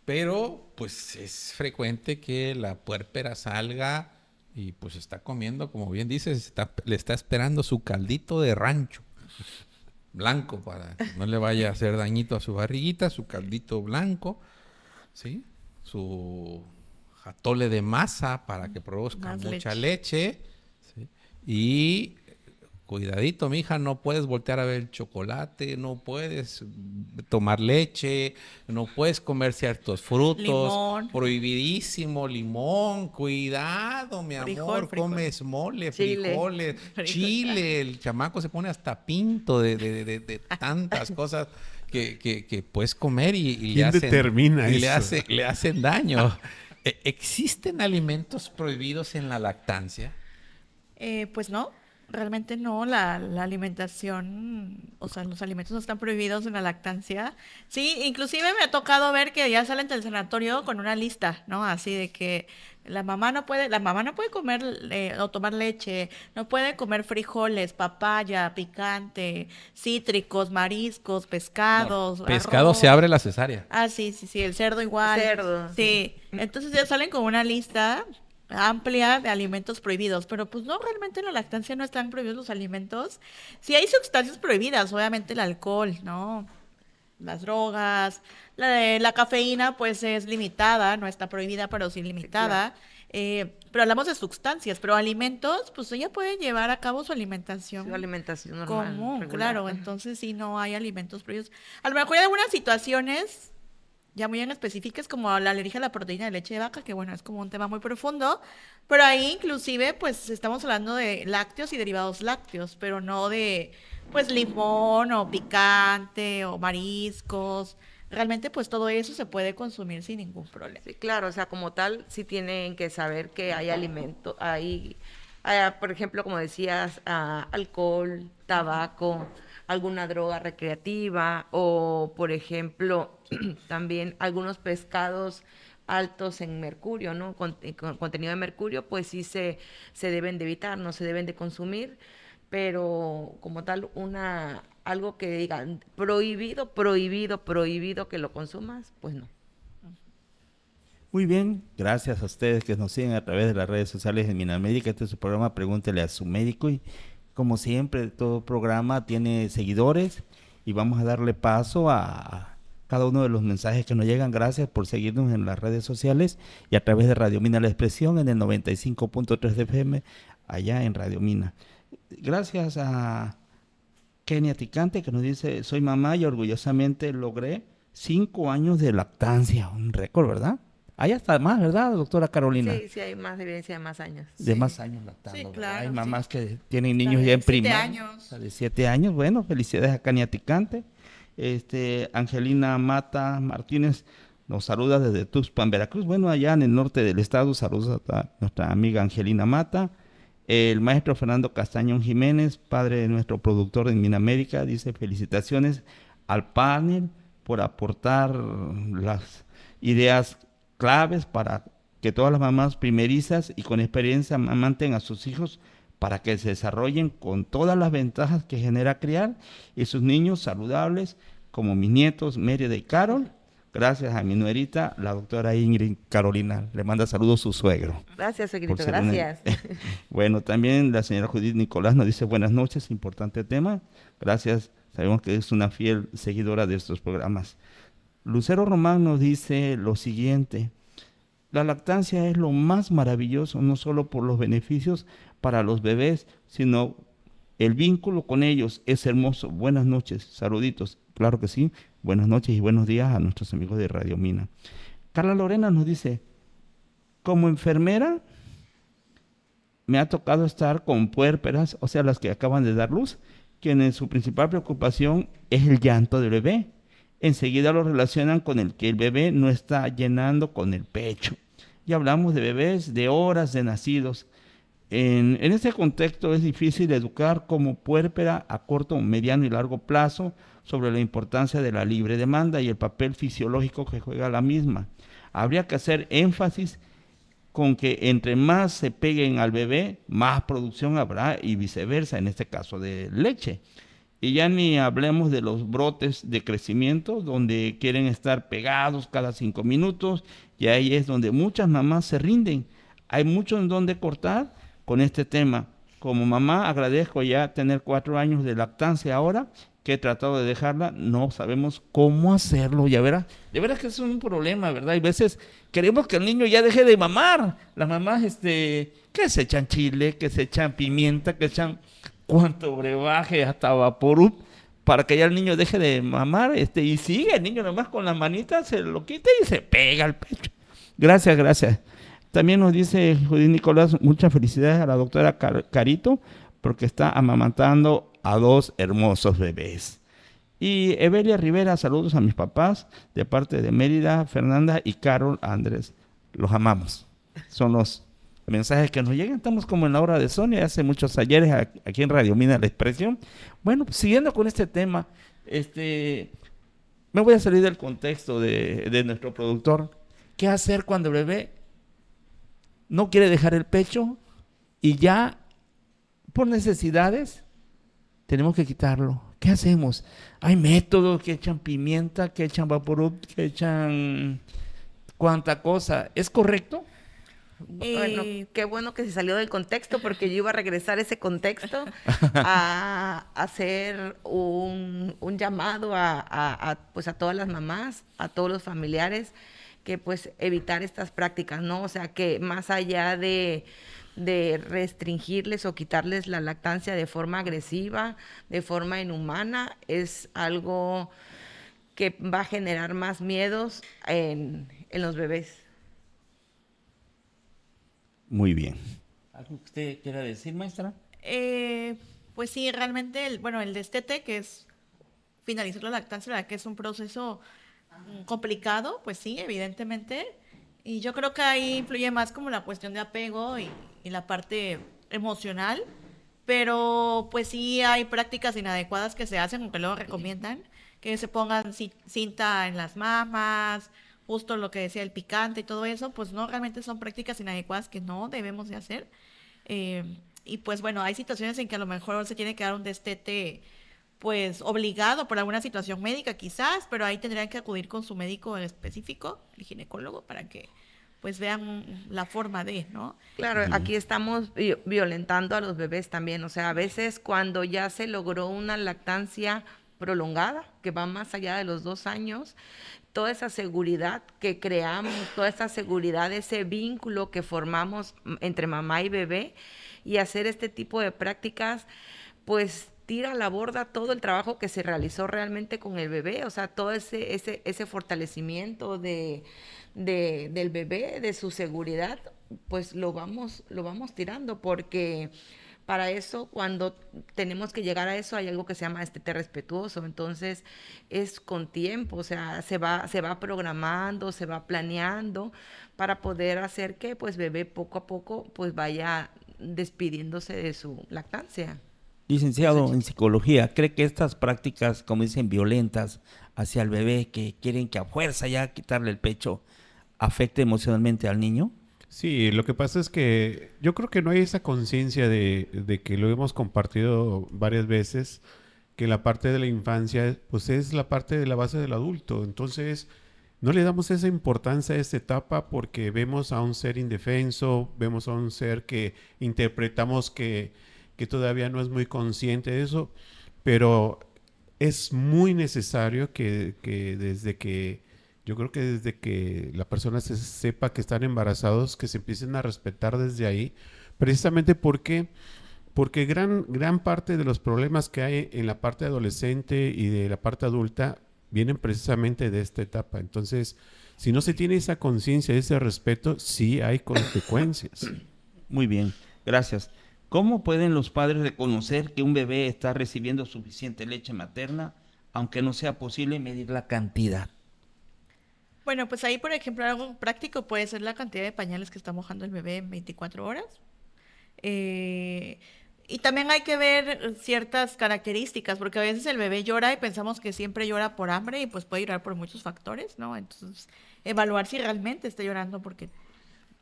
pero pues es frecuente que la puérpera salga y pues está comiendo, como bien dices, le está esperando su caldito de rancho blanco para que no le vaya a hacer dañito a su barriguita, su caldito blanco, ¿sí? Su atole de masa para que produzca Más mucha leche, ¿sí? Y cuidadito, mija, no puedes voltear a ver el chocolate, no puedes tomar leche, no puedes comer ciertos frutos. Limón. Prohibidísimo, limón, cuidado, mi amor, Frijol. comes mole, Chile. frijoles, chile, el chamaco se pone hasta pinto de tantas cosas que puedes comer y le ¿Quién hacen, determina y eso? le hacen daño. ¿Existen alimentos prohibidos en la lactancia? Pues no, realmente no, la alimentación, o sea, los alimentos no están prohibidos en la lactancia. Sí, inclusive me ha tocado ver que ya salen del sanatorio con una lista, ¿no? Así de que la mamá no puede comer o tomar leche, no puede comer frijoles, papaya, picante, cítricos, mariscos, pescados, Pescado arroz. se abre la cesárea. Ah, sí, el cerdo igual. Cerdo, Sí, entonces ya salen con una lista amplia de alimentos prohibidos, pero pues no, realmente en la lactancia no están prohibidos los alimentos. Sí hay sustancias prohibidas, obviamente el alcohol, ¿no? Las drogas, la cafeína pues es limitada, no está prohibida, pero sí limitada. Pero hablamos de sustancias, pero alimentos, pues ella puede llevar a cabo su alimentación Su alimentación normal. común, regular. claro, entonces sí no hay alimentos prohibidos. A lo mejor hay algunas situaciones ya muy en específicas como la alergia a la proteína de leche de vaca, que bueno, es como un tema muy profundo, pero ahí inclusive pues estamos hablando de lácteos y derivados lácteos, pero no de pues limón o picante o mariscos. Realmente pues todo eso se puede consumir sin ningún problema. Sí, claro, o sea, como tal, sí tienen que saber que hay alimento, por ejemplo, como decías, alcohol, tabaco, alguna droga recreativa o, por ejemplo, también algunos pescados altos en mercurio, ¿no? Con contenido de mercurio, pues sí se deben de evitar, no se deben de consumir, pero como tal, algo que digan prohibido, prohibido, prohibido que lo consumas, pues no. Muy bien, gracias a ustedes que nos siguen a través de las redes sociales de Minamérica. Este es su programa Pregúntele a su médico y como siempre todo programa tiene seguidores y vamos a darle paso a cada uno de los mensajes que nos llegan. Gracias por seguirnos en las redes sociales y a través de Radio Mina La Expresión en el 95.3 de FM allá en Radio Mina. Gracias a Kenia Ticante que nos dice, soy mamá y orgullosamente logré 5 años de lactancia, un récord, ¿verdad? Hay hasta más, ¿verdad, doctora Carolina? Sí, hay más evidencia de más años. De más años lactando. Sí, ¿verdad? claro, Hay sí. mamás que tienen niños de ya en 7 primaria. años. La de 7 años. Bueno, felicidades a Kenia Ticante. Angelina Mata Martínez nos saluda desde Tuxpan, Veracruz. Bueno, allá en el norte del estado, saludos a nuestra amiga Angelina Mata. El maestro Fernando Castañón Jiménez, padre de nuestro productor en Minamérica, dice felicitaciones al panel por aportar las ideas claves para que todas las mamás primerizas y con experiencia amamanten a sus hijos para que se desarrollen con todas las ventajas que genera criar y sus niños saludables, como mis nietos Mérida y Carol. Gracias a mi nuerita, la doctora Ingrid Carolina. Le manda saludos su suegro. Gracias, Por suegrito, ser una- gracias. Bueno, también la señora Judith Nicolás nos dice buenas noches, importante tema. Gracias, sabemos que es una fiel seguidora de estos programas. Lucero Román nos dice lo siguiente: la lactancia es lo más maravilloso, no solo por los beneficios para los bebés, sino el vínculo con ellos es hermoso. Buenas noches, saluditos. Claro que sí, buenas noches y buenos días a nuestros amigos de Radio Mina. Carla Lorena nos dice, como enfermera me ha tocado estar con puérperas, o sea, las que acaban de dar luz, quienes su principal preocupación es el llanto del bebé. Enseguida lo relacionan con el que el bebé no está llenando con el pecho. Y hablamos de bebés de horas de nacidos. En este contexto es difícil educar como puérpera a corto, mediano y largo plazo sobre la importancia de la libre demanda y el papel fisiológico que juega la misma. Habría que hacer énfasis con que entre más se peguen al bebé, más producción habrá y viceversa, en este caso de leche. Y ya ni hablemos de los brotes de crecimiento, donde quieren estar pegados cada 5 minutos, y ahí es donde muchas mamás se rinden. Hay mucho en donde cortar con este tema. Como mamá agradezco ya tener 4 años de lactancia ahora, que he tratado de dejarla, no sabemos cómo hacerlo, ya verás. De veras que es un problema, ¿verdad? Y a veces queremos que el niño ya deje de mamar. Las mamás, que se echan chile, que se echan pimienta, que echan cuánto brebaje, hasta vaporub, para que ya el niño deje de mamar, y sigue el niño nomás con las manitas, se lo quita y se pega al pecho. Gracias, gracias. También nos dice Judith Nicolás, muchas felicidades a la doctora Carito, porque está amamantando a 2 hermosos bebés. Y Evelia Rivera, saludos a mis papás, de parte de Mérida, Fernanda y Carol Andrés. Los amamos. Son los mensajes que nos llegan. Estamos como en la hora de Sonia, hace muchos ayeres aquí en Radio Mina La Expresión. Bueno, pues, siguiendo con este tema, me voy a salir del contexto de nuestro productor. ¿Qué hacer cuando el bebé no quiere dejar el pecho y ya por necesidades tenemos que quitarlo? ¿Qué hacemos? Hay métodos que echan pimienta, que echan vaporub, que echan cuánta cosa. ¿Es correcto? Bueno, qué bueno que se salió del contexto, porque yo iba a regresar a ese contexto a hacer un llamado pues a todas las mamás, a todos los familiares, que pues evitar estas prácticas, ¿no? O sea, que más allá de restringirles o quitarles la lactancia de forma agresiva, de forma inhumana, es algo que va a generar más miedos en los bebés. Muy bien. ¿Algo que usted quiera decir, maestra? Pues sí, realmente, el destete, que es finalizar la lactancia, la verdad que es un proceso complicado, pues sí, evidentemente. Y yo creo que ahí influye más como la cuestión de apego y la parte emocional. Pero pues sí hay prácticas inadecuadas que se hacen, aunque luego recomiendan que se pongan cinta en las mamas, justo lo que decía el picante y todo eso, pues no, realmente son prácticas inadecuadas que no debemos de hacer. Y pues bueno, hay situaciones en que a lo mejor se tiene que dar un destete pues obligado por alguna situación médica quizás, pero ahí tendrían que acudir con su médico específico, el ginecólogo, para que pues vean la forma de, ¿no? Claro, aquí estamos violentando a los bebés también. O sea, a veces cuando ya se logró una lactancia prolongada, que va más allá de los 2 años, toda esa seguridad que creamos, toda esa seguridad, ese vínculo que formamos entre mamá y bebé, y hacer este tipo de prácticas, pues tira a la borda todo el trabajo que se realizó realmente con el bebé. O sea, todo ese fortalecimiento del bebé, de su seguridad, pues lo vamos tirando, porque Para eso, cuando tenemos que llegar a eso, hay algo que se llama destete respetuoso. Entonces, es con tiempo, o sea, se va programando, se va planeando para poder hacer que, pues, bebé poco a poco, pues, vaya despidiéndose de su lactancia. Licenciado en psicología, ¿cree que estas prácticas, como dicen, violentas hacia el bebé, que quieren que a fuerza ya quitarle el pecho, afecte emocionalmente al niño? Sí, lo que pasa es que yo creo que no hay esa conciencia de que lo hemos compartido varias veces, que la parte de la infancia pues es la parte de la base del adulto. Entonces, no le damos esa importancia a esta etapa porque vemos a un ser indefenso, vemos a un ser que interpretamos que todavía no es muy consciente de eso, pero es muy necesario que desde que yo creo que desde que la persona se sepa que están embarazados, que se empiecen a respetar desde ahí, precisamente porque gran parte de los problemas que hay en la parte adolescente y de la parte adulta vienen precisamente de esta etapa. Entonces, si no se tiene esa conciencia, ese respeto, sí hay consecuencias. Muy bien, gracias. ¿Cómo pueden los padres reconocer que un bebé está recibiendo suficiente leche materna, aunque no sea posible medir la cantidad? Bueno, pues ahí, por ejemplo, algo práctico puede ser la cantidad de pañales que está mojando el bebé en 24 horas. Eh, y también hay que ver ciertas características, porque a veces el bebé llora y pensamos que siempre llora por hambre y pues puede llorar por muchos factores, ¿no? Entonces, evaluar si realmente está llorando porque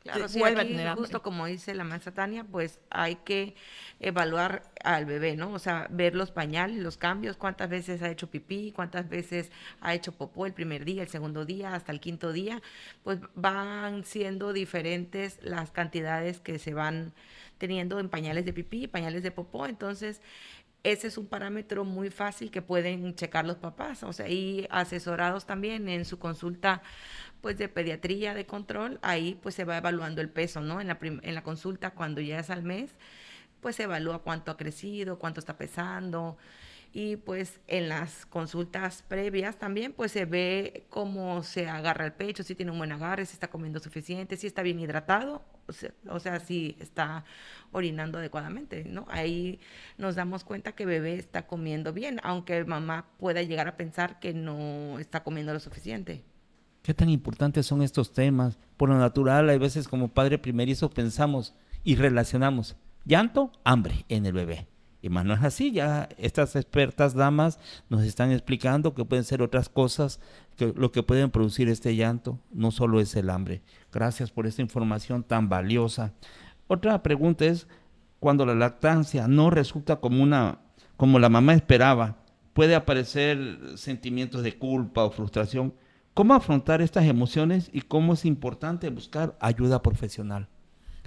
Claro, sí, vuelve a aquí tener hambre. justo como dice la maestra Tania, pues hay que evaluar al bebé, ¿no? O sea, ver los pañales, los cambios, cuántas veces ha hecho pipí, cuántas veces ha hecho popó el primer día, el segundo día, hasta el quinto día, pues van siendo diferentes las cantidades que se van teniendo en pañales de pipí, pañales de popó, entonces ese es un parámetro muy fácil que pueden checar los papás, o sea, y asesorados también en su consulta pues de pediatría de control, ahí pues se va evaluando el peso, ¿no? En la consulta cuando ya es al mes, pues se evalúa cuánto ha crecido, cuánto está pesando y pues en las consultas previas también pues se ve cómo se agarra el pecho, si tiene un buen agarre, si está comiendo suficiente, si está bien hidratado, o sea, si está orinando adecuadamente, ¿no? Ahí nos damos cuenta que bebé está comiendo bien, aunque mamá pueda llegar a pensar que no está comiendo lo suficiente. ¿Qué tan importantes son estos temas? Por lo natural, hay veces como padre primerizo pensamos y relacionamos llanto, hambre en el bebé. Y más no es así, ya estas expertas damas nos están explicando que pueden ser otras cosas que lo que pueden producir este llanto, no solo es el hambre. Gracias por esta información tan valiosa. Otra pregunta es, cuando la lactancia no resulta como la mamá esperaba, puede aparecer sentimientos de culpa o frustración. ¿Cómo afrontar estas emociones y cómo es importante buscar ayuda profesional?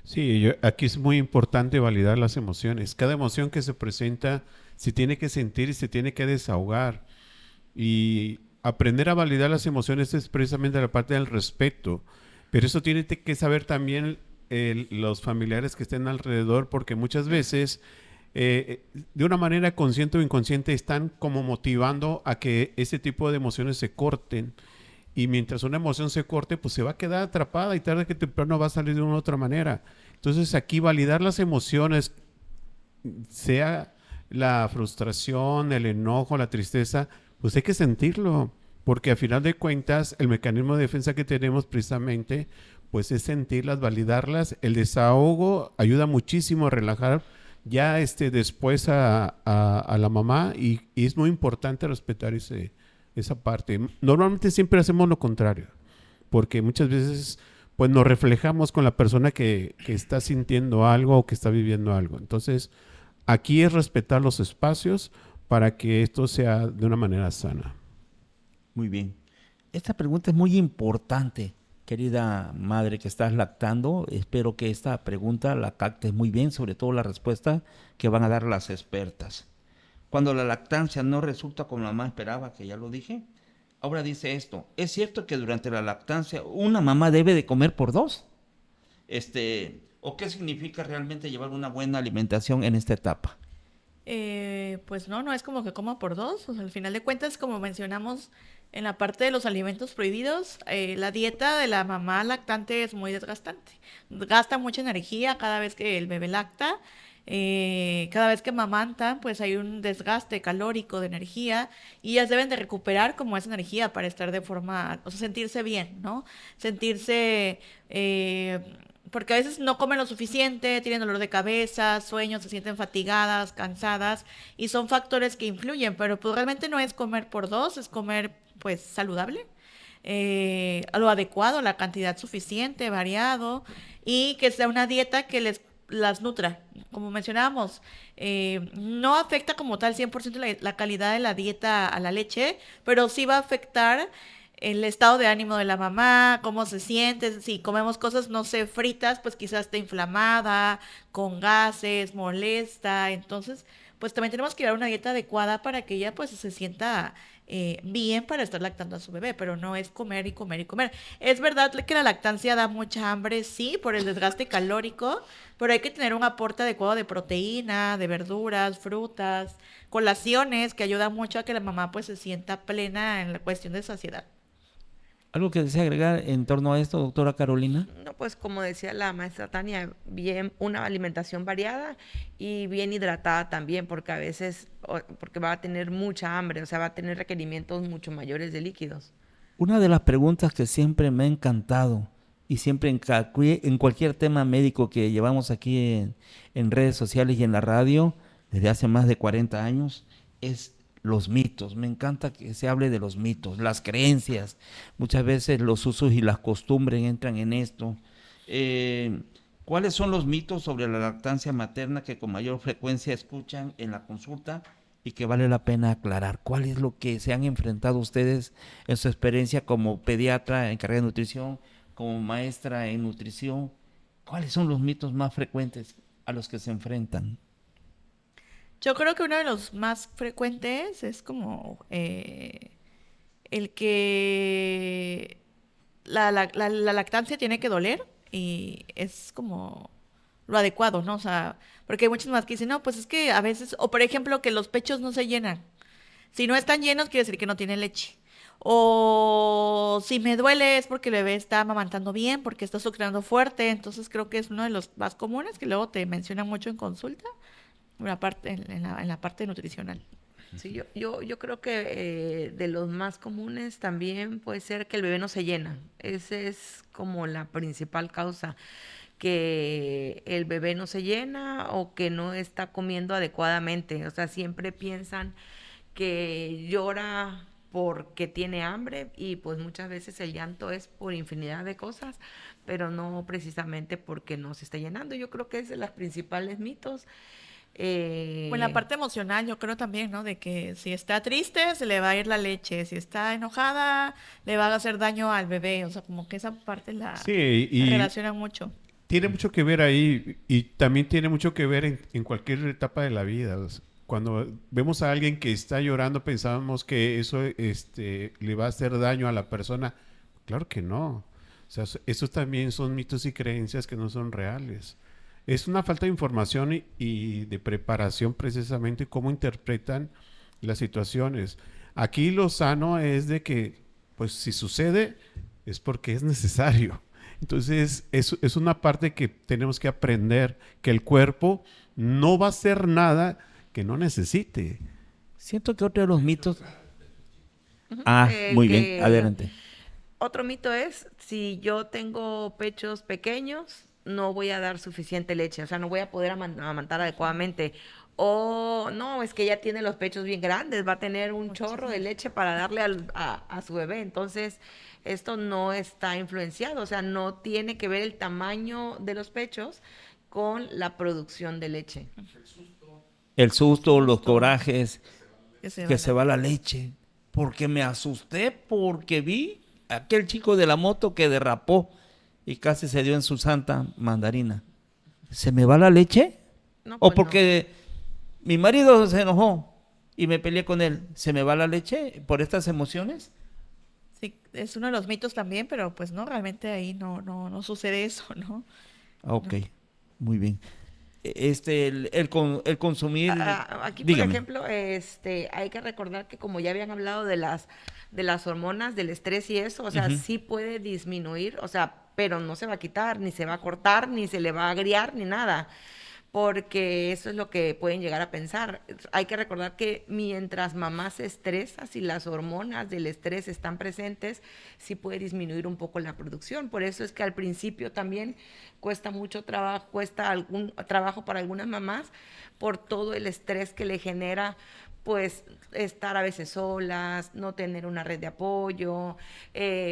Sí, aquí es muy importante validar las emociones. Cada emoción que se presenta se tiene que sentir y se tiene que desahogar. Y aprender a validar las emociones es precisamente la parte del respeto. Pero eso tiene que saber también los familiares que estén alrededor, porque muchas veces, de una manera consciente o inconsciente, están como motivando a que ese tipo de emociones se corten. Y mientras una emoción se corte, pues se va a quedar atrapada y tarde que temprano va a salir de una u otra manera. Entonces aquí validar las emociones, sea la frustración, el enojo, la tristeza, pues hay que sentirlo, porque a final de cuentas el mecanismo de defensa que tenemos precisamente, pues es sentirlas, validarlas. El desahogo ayuda muchísimo a relajar ya después a la mamá y es muy importante respetar esa parte. Normalmente siempre hacemos lo contrario, porque muchas veces pues nos reflejamos con la persona que está sintiendo algo o que está viviendo algo. Entonces, aquí es respetar los espacios para que esto sea de una manera sana. Muy bien. Esta pregunta es muy importante, querida madre que estás lactando. Espero que esta pregunta la captes muy bien, sobre todo la respuesta que van a dar las expertas. Cuando la lactancia no resulta como la mamá esperaba, que ya lo dije, ahora dice esto, ¿es cierto que durante la lactancia una mamá debe de comer por dos? ¿O qué significa realmente llevar una buena alimentación en esta etapa? Pues no es como que coma por dos. O sea, al final de cuentas, como mencionamos en la parte de los alimentos prohibidos, la dieta de la mamá lactante es muy desgastante. Gasta mucha energía cada vez que el bebé lacta. Cada vez que amamantan, pues hay un desgaste calórico de energía y ellas deben de recuperar como esa energía para estar de forma, o sea, sentirse bien, ¿no? Sentirse, porque a veces no comen lo suficiente, tienen dolor de cabeza, sueños, se sienten fatigadas, cansadas y son factores que influyen, pero pues realmente no es comer por dos, es comer pues saludable, a lo adecuado, la cantidad suficiente, variado, y que sea una dieta que las nutra. Como mencionábamos, no afecta como tal 100% la calidad de la dieta a la leche, pero sí va a afectar el estado de ánimo de la mamá, cómo se siente, si comemos cosas, no sé, fritas, pues quizás esté inflamada, con gases, molesta, entonces, pues también tenemos que dar una dieta adecuada para que ella pues se sienta bien para estar lactando a su bebé, pero no es comer y comer y comer. Es verdad que la lactancia da mucha hambre, sí, por el desgaste calórico, pero hay que tener un aporte adecuado de proteína, de verduras, frutas, colaciones, que ayuda mucho a que la mamá pues se sienta plena en la cuestión de saciedad. ¿Algo que desea agregar en torno a esto, doctora Carolina? No, pues como decía la maestra Tania, bien una alimentación variada y bien hidratada también, porque a veces, porque va a tener mucha hambre, o sea, va a tener requerimientos mucho mayores de líquidos. Una de las preguntas que siempre me ha encantado y siempre en cualquier tema médico que llevamos aquí en redes sociales y en la radio desde hace más de 40 años es los mitos. Me encanta que se hable de los mitos, las creencias. Muchas veces los usos y las costumbres entran en esto. ¿Cuáles son los mitos sobre la lactancia materna que con mayor frecuencia escuchan en la consulta y que vale la pena aclarar? ¿Cuál es lo que se han enfrentado ustedes en su experiencia como pediatra encargada de nutrición, como maestra en nutrición? ¿Cuáles son los mitos más frecuentes a los que se enfrentan? Yo creo que uno de los más frecuentes es como el que la lactancia tiene que doler y es como lo adecuado, ¿no? O sea, porque hay muchas más que dicen, no, pues es que a veces, o por ejemplo, que los pechos no se llenan. Si no están llenos, quiere decir que no tiene leche. O si me duele es porque el bebé está amamantando bien, porque está succionando fuerte. Entonces creo que es uno de los más comunes que luego te mencionan mucho en consulta, en la parte nutricional. Sí, yo creo que de los más comunes también puede ser que el bebé no se llena. Esa es como la principal causa, que el bebé no se llena o que no está comiendo adecuadamente. O sea, siempre piensan que llora porque tiene hambre y pues muchas veces el llanto es por infinidad de cosas, pero no precisamente porque no se está llenando. Yo creo que es de los principales mitos. Pues la parte emocional, yo creo también, ¿no? De que si está triste, se le va a ir la leche. Si está enojada, le va a hacer daño al bebé. O sea, como que esa parte la relaciona mucho. Tiene mucho que ver ahí y también tiene mucho que ver en cualquier etapa de la vida. O sea, cuando vemos a alguien que está llorando, pensamos que eso le va a hacer daño a la persona. Claro que no. O sea, esos también son mitos y creencias que no son reales. Es una falta de información y de preparación precisamente cómo interpretan las situaciones. Aquí lo sano es de que, pues si sucede, es porque es necesario. Entonces, es una parte que tenemos que aprender, que el cuerpo no va a hacer nada que no necesite. Siento que otro de los mitos... Muy bien, adelante. Otro mito es, si yo tengo pechos pequeños, no voy a dar suficiente leche, o sea, no voy a poder amamantar adecuadamente. O no, es que ella tiene los pechos bien grandes, va a tener un chorro de leche para darle a su bebé. Entonces, esto no está influenciado, o sea, no tiene que ver el tamaño de los pechos con la producción de leche. El susto, los corajes, que se va la leche. Porque me asusté, porque vi a aquel chico de la moto que derrapó y casi se dio en su santa mandarina. ¿Se me va la leche? No, ¿O pues porque mi marido se enojó y me peleé con él? ¿Se me va la leche por estas emociones? Sí, es uno de los mitos también, pero pues no, realmente ahí no sucede eso, ¿no? Ok, muy bien. El consumir... Aquí, dígame. por ejemplo, hay que recordar que como ya habían hablado de las hormonas, del estrés y eso, o sea, sí puede disminuir, o sea, pero no se va a quitar, ni se va a cortar, ni se le va a agriar, ni nada. porque eso es lo que pueden llegar a pensar. Hay que recordar que mientras mamá se estresa, si las hormonas del estrés están presentes, sí puede disminuir un poco la producción. Por eso es que al principio también cuesta mucho trabajo, cuesta algún trabajo para algunas mamás por todo el estrés que le genera, pues estar a veces solas, no tener una red de apoyo,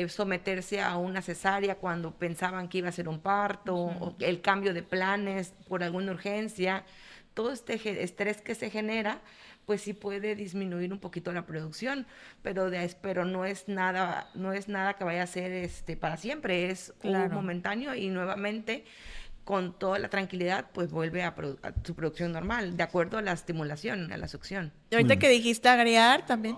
someterse a una cesárea cuando pensaban que iba a ser un parto, o el cambio de planes por alguna urgencia. Todo este estrés que se genera, pues sí puede disminuir un poquito la producción, pero no es nada que vaya a ser para siempre, es Claro. un momentáneo y nuevamente con toda la tranquilidad, pues vuelve a su producción normal, de acuerdo a la estimulación, a la succión. Y ahorita que dijiste agregar también,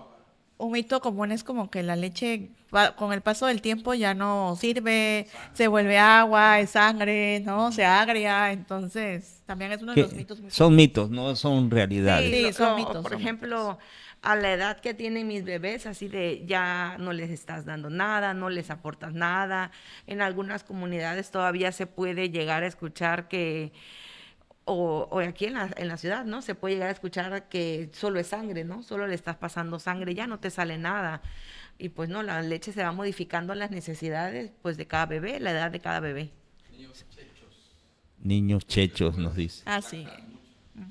un mito común es como que la leche con el paso del tiempo ya no sirve, se vuelve agua, es sangre, ¿no? Se agria, entonces también es uno de los mitos muy Son mitos, no son realidades. Sí, son mitos, Por son ejemplo, a la edad que tienen mis bebés, así de ya no les estás dando nada, no les aportas nada. En algunas comunidades todavía se puede llegar a escuchar que, o aquí en la ciudad, ¿no? Se puede llegar a escuchar que solo es sangre, ¿no? Solo le estás pasando sangre, ya no te sale nada. Y pues no, la leche se va modificando a las necesidades, pues, de cada bebé, la edad de cada bebé. Niños chechos, nos dice. así.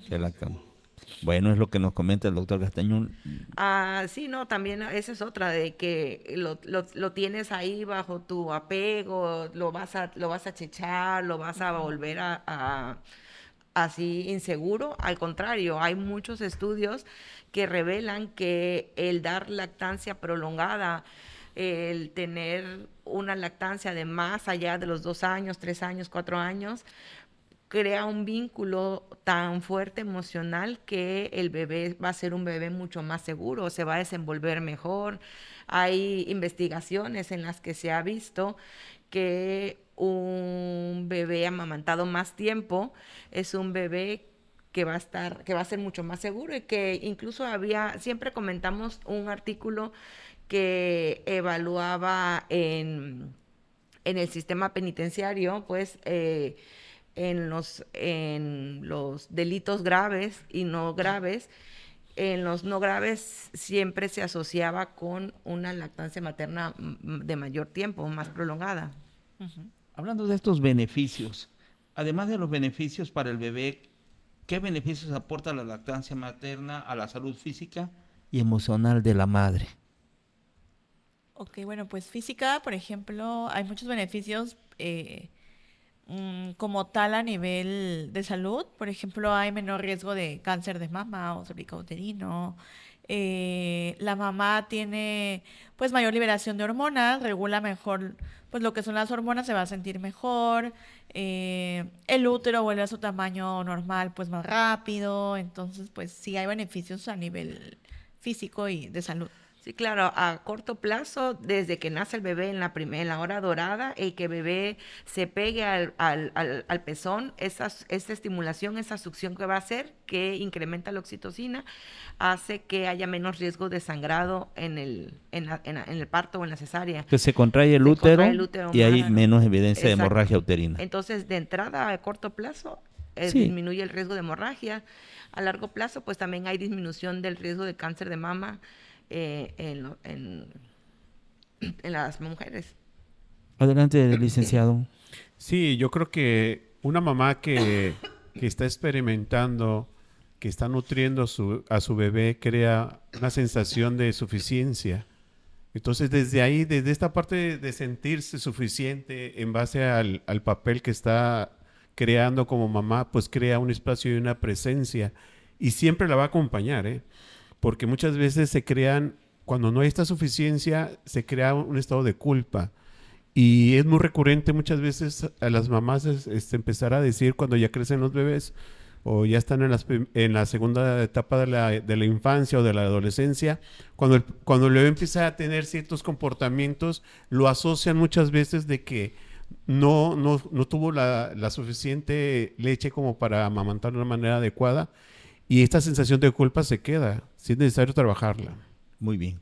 Que lactan. Bueno, es lo que nos comenta el doctor Castañón. Sí, no, también esa es otra, de que lo tienes ahí bajo tu apego, lo vas a chechar, lo vas a volver así inseguro. Al contrario, hay muchos estudios que revelan que el dar lactancia prolongada, el tener una lactancia de más allá de los 2 años, 3 años, 4 años, crea un vínculo tan fuerte emocional que el bebé va a ser un bebé mucho más seguro, se va a desenvolver mejor. Hay investigaciones en las que se ha visto que un bebé amamantado más tiempo es un bebé que va a ser mucho más seguro, y que incluso siempre comentamos un artículo que evaluaba en el sistema penitenciario, pues, en los delitos graves y no graves. En los no graves siempre se asociaba con una lactancia materna de mayor tiempo, más prolongada. Hablando de estos beneficios, además de los beneficios para el bebé, ¿qué beneficios aporta la lactancia materna a la salud física y emocional de la madre? Ok, bueno, pues física, por ejemplo, hay muchos beneficios como tal a nivel de salud. Por ejemplo, hay menor riesgo de cáncer de mama o cervicouterino. La mamá tiene pues mayor liberación de hormonas, regula mejor pues lo que son las hormonas, se va a sentir mejor. El útero vuelve a su tamaño normal pues más rápido. Entonces pues sí hay beneficios a nivel físico y de salud. Sí, claro, a corto plazo, desde que nace el bebé en la hora dorada, el que el bebé se pegue al pezón, esta estimulación, esa succión que va a hacer, que incrementa la oxitocina, hace que haya menos riesgo de sangrado en el parto o en la cesárea. Que se contrae el Se útero, contrae el útero y hay más. menos evidencia de Exacto. hemorragia uterina. Entonces, de entrada, a corto plazo, Sí. disminuye el riesgo de hemorragia. A largo plazo, pues también hay disminución del riesgo de cáncer de mama en las mujeres. Adelante, licenciado. Sí, yo creo que una mamá que está experimentando, que está nutriendo a su bebé, crea una sensación de suficiencia. Entonces, desde ahí, desde esta parte de sentirse suficiente en base al papel que está creando como mamá, pues crea un espacio y una presencia. Y siempre la va a acompañar, ¿eh? Porque muchas veces cuando no hay esta suficiencia, se crea un estado de culpa. Y es muy recurrente muchas veces a las mamás empezar a decir cuando ya crecen los bebés o ya están en la segunda etapa de la infancia o de la adolescencia, cuando el bebé empieza a tener ciertos comportamientos, lo asocian muchas veces de que no tuvo la suficiente leche como para amamantar de una manera adecuada, y esta sensación de culpa se queda, si es necesario trabajarla. Muy bien.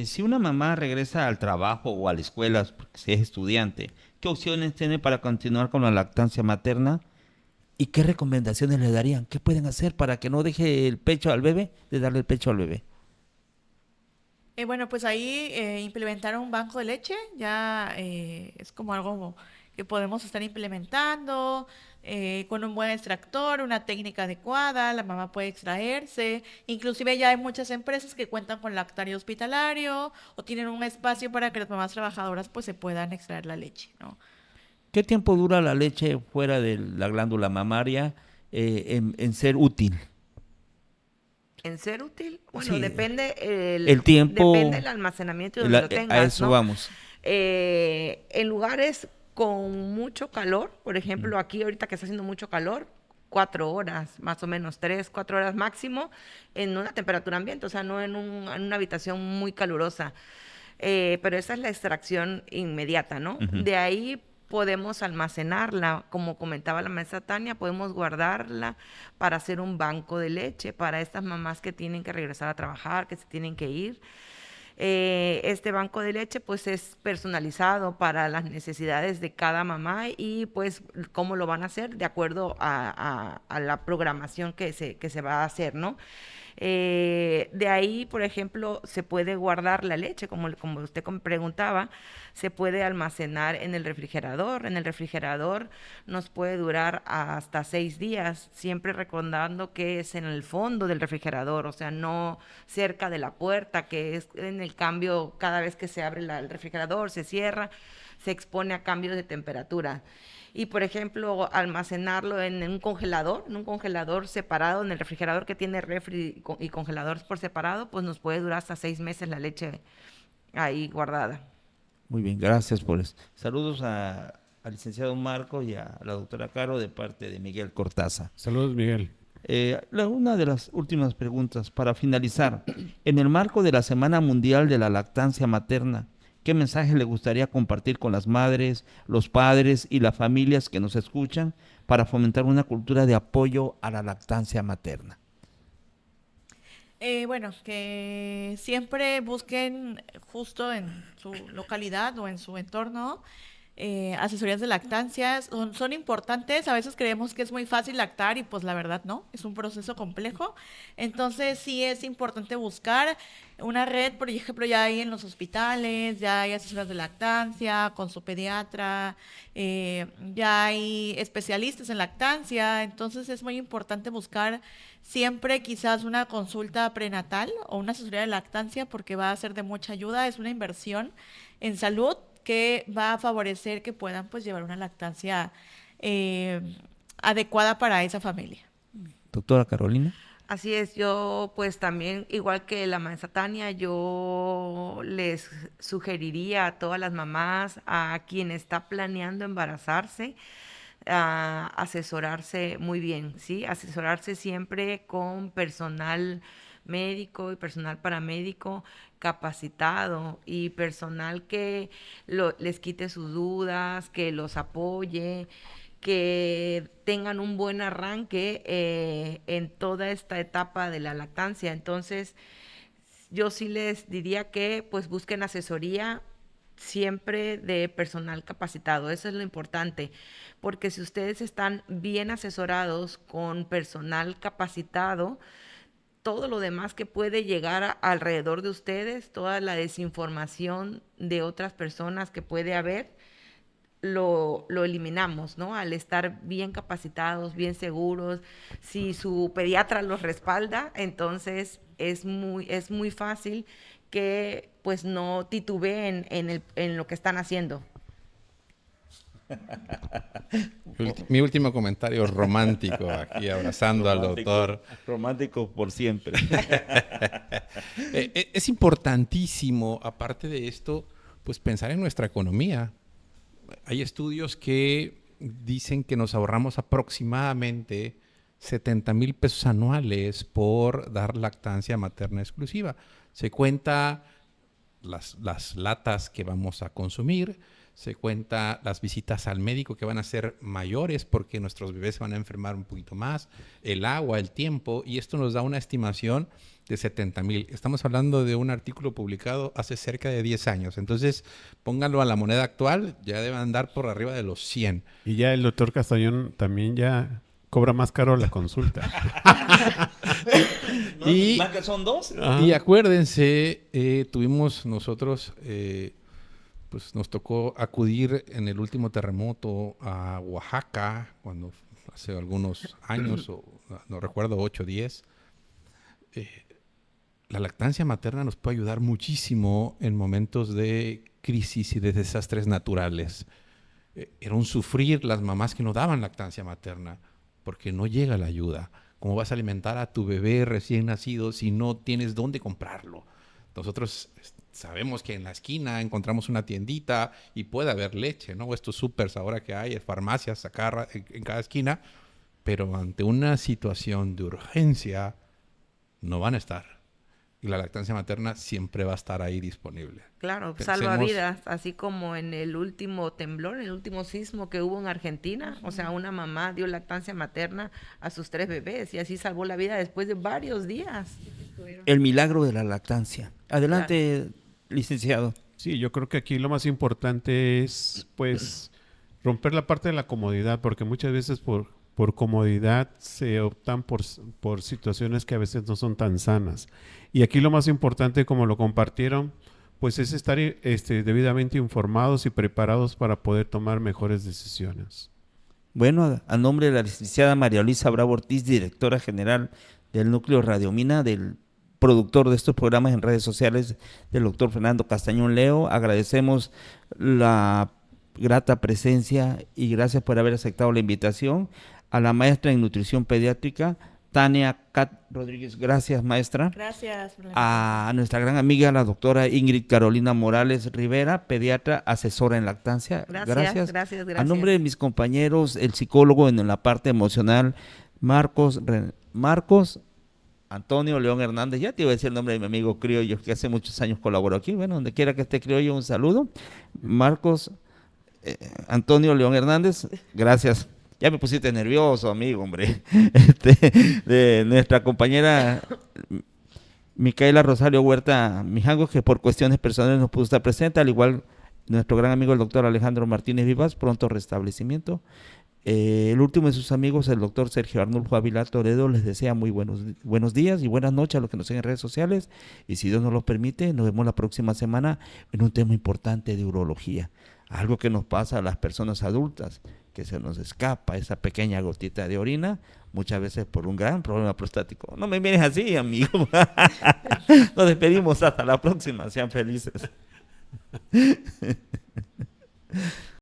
Si una mamá regresa al trabajo o a la escuela, si es estudiante, ¿qué opciones tiene para continuar con la lactancia materna ¿Y qué recomendaciones le darían? ¿Qué pueden hacer para que no deje el pecho al bebé, de darle el pecho al bebé? Bueno, pues ahí implementar un banco de leche ya es como algo que podemos estar implementando con un buen extractor, una técnica adecuada, la mamá puede extraerse, inclusive ya hay muchas empresas que cuentan con lactario hospitalario o tienen un espacio para que las mamás trabajadoras pues se puedan extraer la leche, ¿no? ¿Qué tiempo dura la leche fuera de la glándula mamaria en ser útil? ¿En ser útil? Bueno, Sí, depende el tiempo, depende del almacenamiento y donde lo tengas, a eso ¿no? vamos. En lugares con mucho calor, por ejemplo, aquí ahorita que está haciendo mucho calor, 4 horas, más o menos, 3, 4 horas máximo, en una temperatura ambiente, o sea, no en una habitación muy calurosa. Pero esa es la extracción inmediata, ¿no? Ujú. De ahí podemos almacenarla, como comentaba la maestra Tania, podemos guardarla para hacer un banco de leche para estas mamás que tienen que regresar a trabajar, que se tienen que ir. Este banco de leche pues es personalizado para las necesidades de cada mamá y pues cómo lo van a hacer de acuerdo a la programación que se va a hacer, ¿no? De ahí, por ejemplo, se puede guardar la leche, como usted preguntaba, se puede almacenar en el refrigerador. En el refrigerador nos puede durar hasta 6 días, siempre recordando que es en el fondo del refrigerador, o sea, no cerca de la puerta, que es en el cambio, cada vez que se abre el refrigerador, se cierra, se expone a cambios de temperatura. Y, por ejemplo, almacenarlo en un congelador separado, en el refrigerador que tiene refri y congelador por separado, pues nos puede durar hasta 6 meses la leche ahí guardada. Muy bien, gracias por eso. Saludos al licenciado Marco y a la doctora Caro de parte de Miguel Cortázar. Saludos, Miguel. Una de las últimas preguntas para finalizar. En el marco de la Semana Mundial de la Lactancia Materna, ¿qué mensaje le gustaría compartir con las madres, los padres y las familias que nos escuchan para fomentar una cultura de apoyo a la lactancia materna? Bueno, que siempre busquen justo en su localidad o en su entorno asesorías de lactancia. Son importantes, a veces creemos que es muy fácil lactar y pues la verdad no, es un proceso complejo. Entonces sí es importante buscar una red, por ejemplo, ya hay en los hospitales, ya hay asesoras de lactancia con su pediatra, ya hay especialistas en lactancia, entonces es muy importante buscar siempre quizás una consulta prenatal o una asesoría de lactancia porque va a ser de mucha ayuda, es una inversión en salud que va a favorecer que puedan pues llevar una lactancia adecuada para esa familia. Doctora Carolina. Así es, yo pues también, igual que la maestra Tania, yo les sugeriría a todas las mamás, a quien está planeando embarazarse, a asesorarse muy bien, ¿sí? Asesorarse siempre con personal médico y personal paramédico capacitado y personal que les quite sus dudas, que los apoye, que tengan un buen arranque en toda esta etapa de la lactancia. Entonces, yo sí les diría que pues busquen asesoría siempre de personal capacitado, eso es lo importante, porque si ustedes están bien asesorados con personal capacitado, todo lo demás que puede llegar alrededor de ustedes, toda la desinformación de otras personas que puede haber, lo eliminamos, ¿no? Al estar bien capacitados, bien seguros, si su pediatra los respalda, entonces es muy fácil que pues no titubeen en lo que están haciendo. Mi último comentario romántico aquí abrazando al doctor. Romántico por siempre. Es importantísimo, aparte de esto, pues pensar en nuestra economía. Hay estudios que dicen que nos ahorramos aproximadamente 70,000 pesos anuales por dar lactancia materna exclusiva. Se cuenta las latas que vamos a consumir, se cuenta las visitas al médico que van a ser mayores porque nuestros bebés se van a enfermar un poquito más, el agua, el tiempo, y esto nos da una estimación de 70,000. Estamos hablando de un artículo publicado hace cerca de 10 años. Entonces, pónganlo a la moneda actual, ya deben andar por arriba de los 100. Y ya el doctor Castañón también ya cobra más caro la consulta. Y- ¿Más que son dos? Ajá. Y acuérdense, tuvimos nosotros, pues nos tocó acudir en el último terremoto a Oaxaca, cuando hace algunos años, o no recuerdo, 8 o 10. La lactancia materna nos puede ayudar muchísimo en momentos de crisis y de desastres naturales. Era un sufrir las mamás que no daban lactancia materna, porque no llega la ayuda. ¿Cómo vas a alimentar a tu bebé recién nacido si no tienes dónde comprarlo? Nosotros sabemos que en la esquina encontramos una tiendita y puede haber leche, ¿no? O estos supers ahora que hay, farmacias acá en cada esquina, pero ante una situación de urgencia no van a estar. Y la lactancia materna siempre va a estar ahí disponible. Claro, Pensemos- salva vidas, así como en el último temblor, en el último sismo que hubo en Argentina. O sea, una mamá dio lactancia materna a sus 3 bebés y así salvó la vida después de varios días. El milagro de la lactancia. Adelante, licenciado. Sí, yo creo que aquí lo más importante es, pues, romper la parte de la comodidad, porque muchas veces por comodidad se optan por situaciones que a veces no son tan sanas. Y aquí lo más importante, como lo compartieron, pues es estar debidamente informados y preparados para poder tomar mejores decisiones. Bueno, a nombre de la licenciada María Luisa Bravo Ortiz, directora general del Núcleo Radio Mina, del productor de estos programas en redes sociales, del doctor Fernando Castañón Leo, agradecemos la grata presencia y gracias por haber aceptado la invitación. A la maestra en nutrición pediátrica, Tania Cat Rodríguez, gracias maestra. Gracias. por la A nuestra gran amiga, la doctora Ingrid Carolina Morales Rivera, pediatra, asesora en lactancia. Gracias. A nombre de mis compañeros, el psicólogo en la parte emocional, Marcos Antonio León Hernández, ya te iba a decir el nombre de mi amigo Criollo, que hace muchos años colaboró aquí. Bueno, donde quiera que esté Criollo, un saludo. Marcos Antonio León Hernández, gracias. Ya me pusiste nervioso, amigo, hombre. De nuestra compañera Micaela Rosario Huerta Mijangos, que por cuestiones personales no pudo estar presente, al igual nuestro gran amigo el doctor Alejandro Martínez Vivas, pronto restablecimiento. El último de sus amigos, el doctor Sergio Arnulfo Ávila Toledo, les desea muy buenos días y buenas noches a los que nos siguen en redes sociales. Y si Dios nos lo permite, nos vemos la próxima semana en un tema importante de urología. Algo que nos pasa a las personas adultas, que se nos escapa esa pequeña gotita de orina, muchas veces por un gran problema prostático. No me mires así, amigo. Nos despedimos hasta la próxima. Sean felices.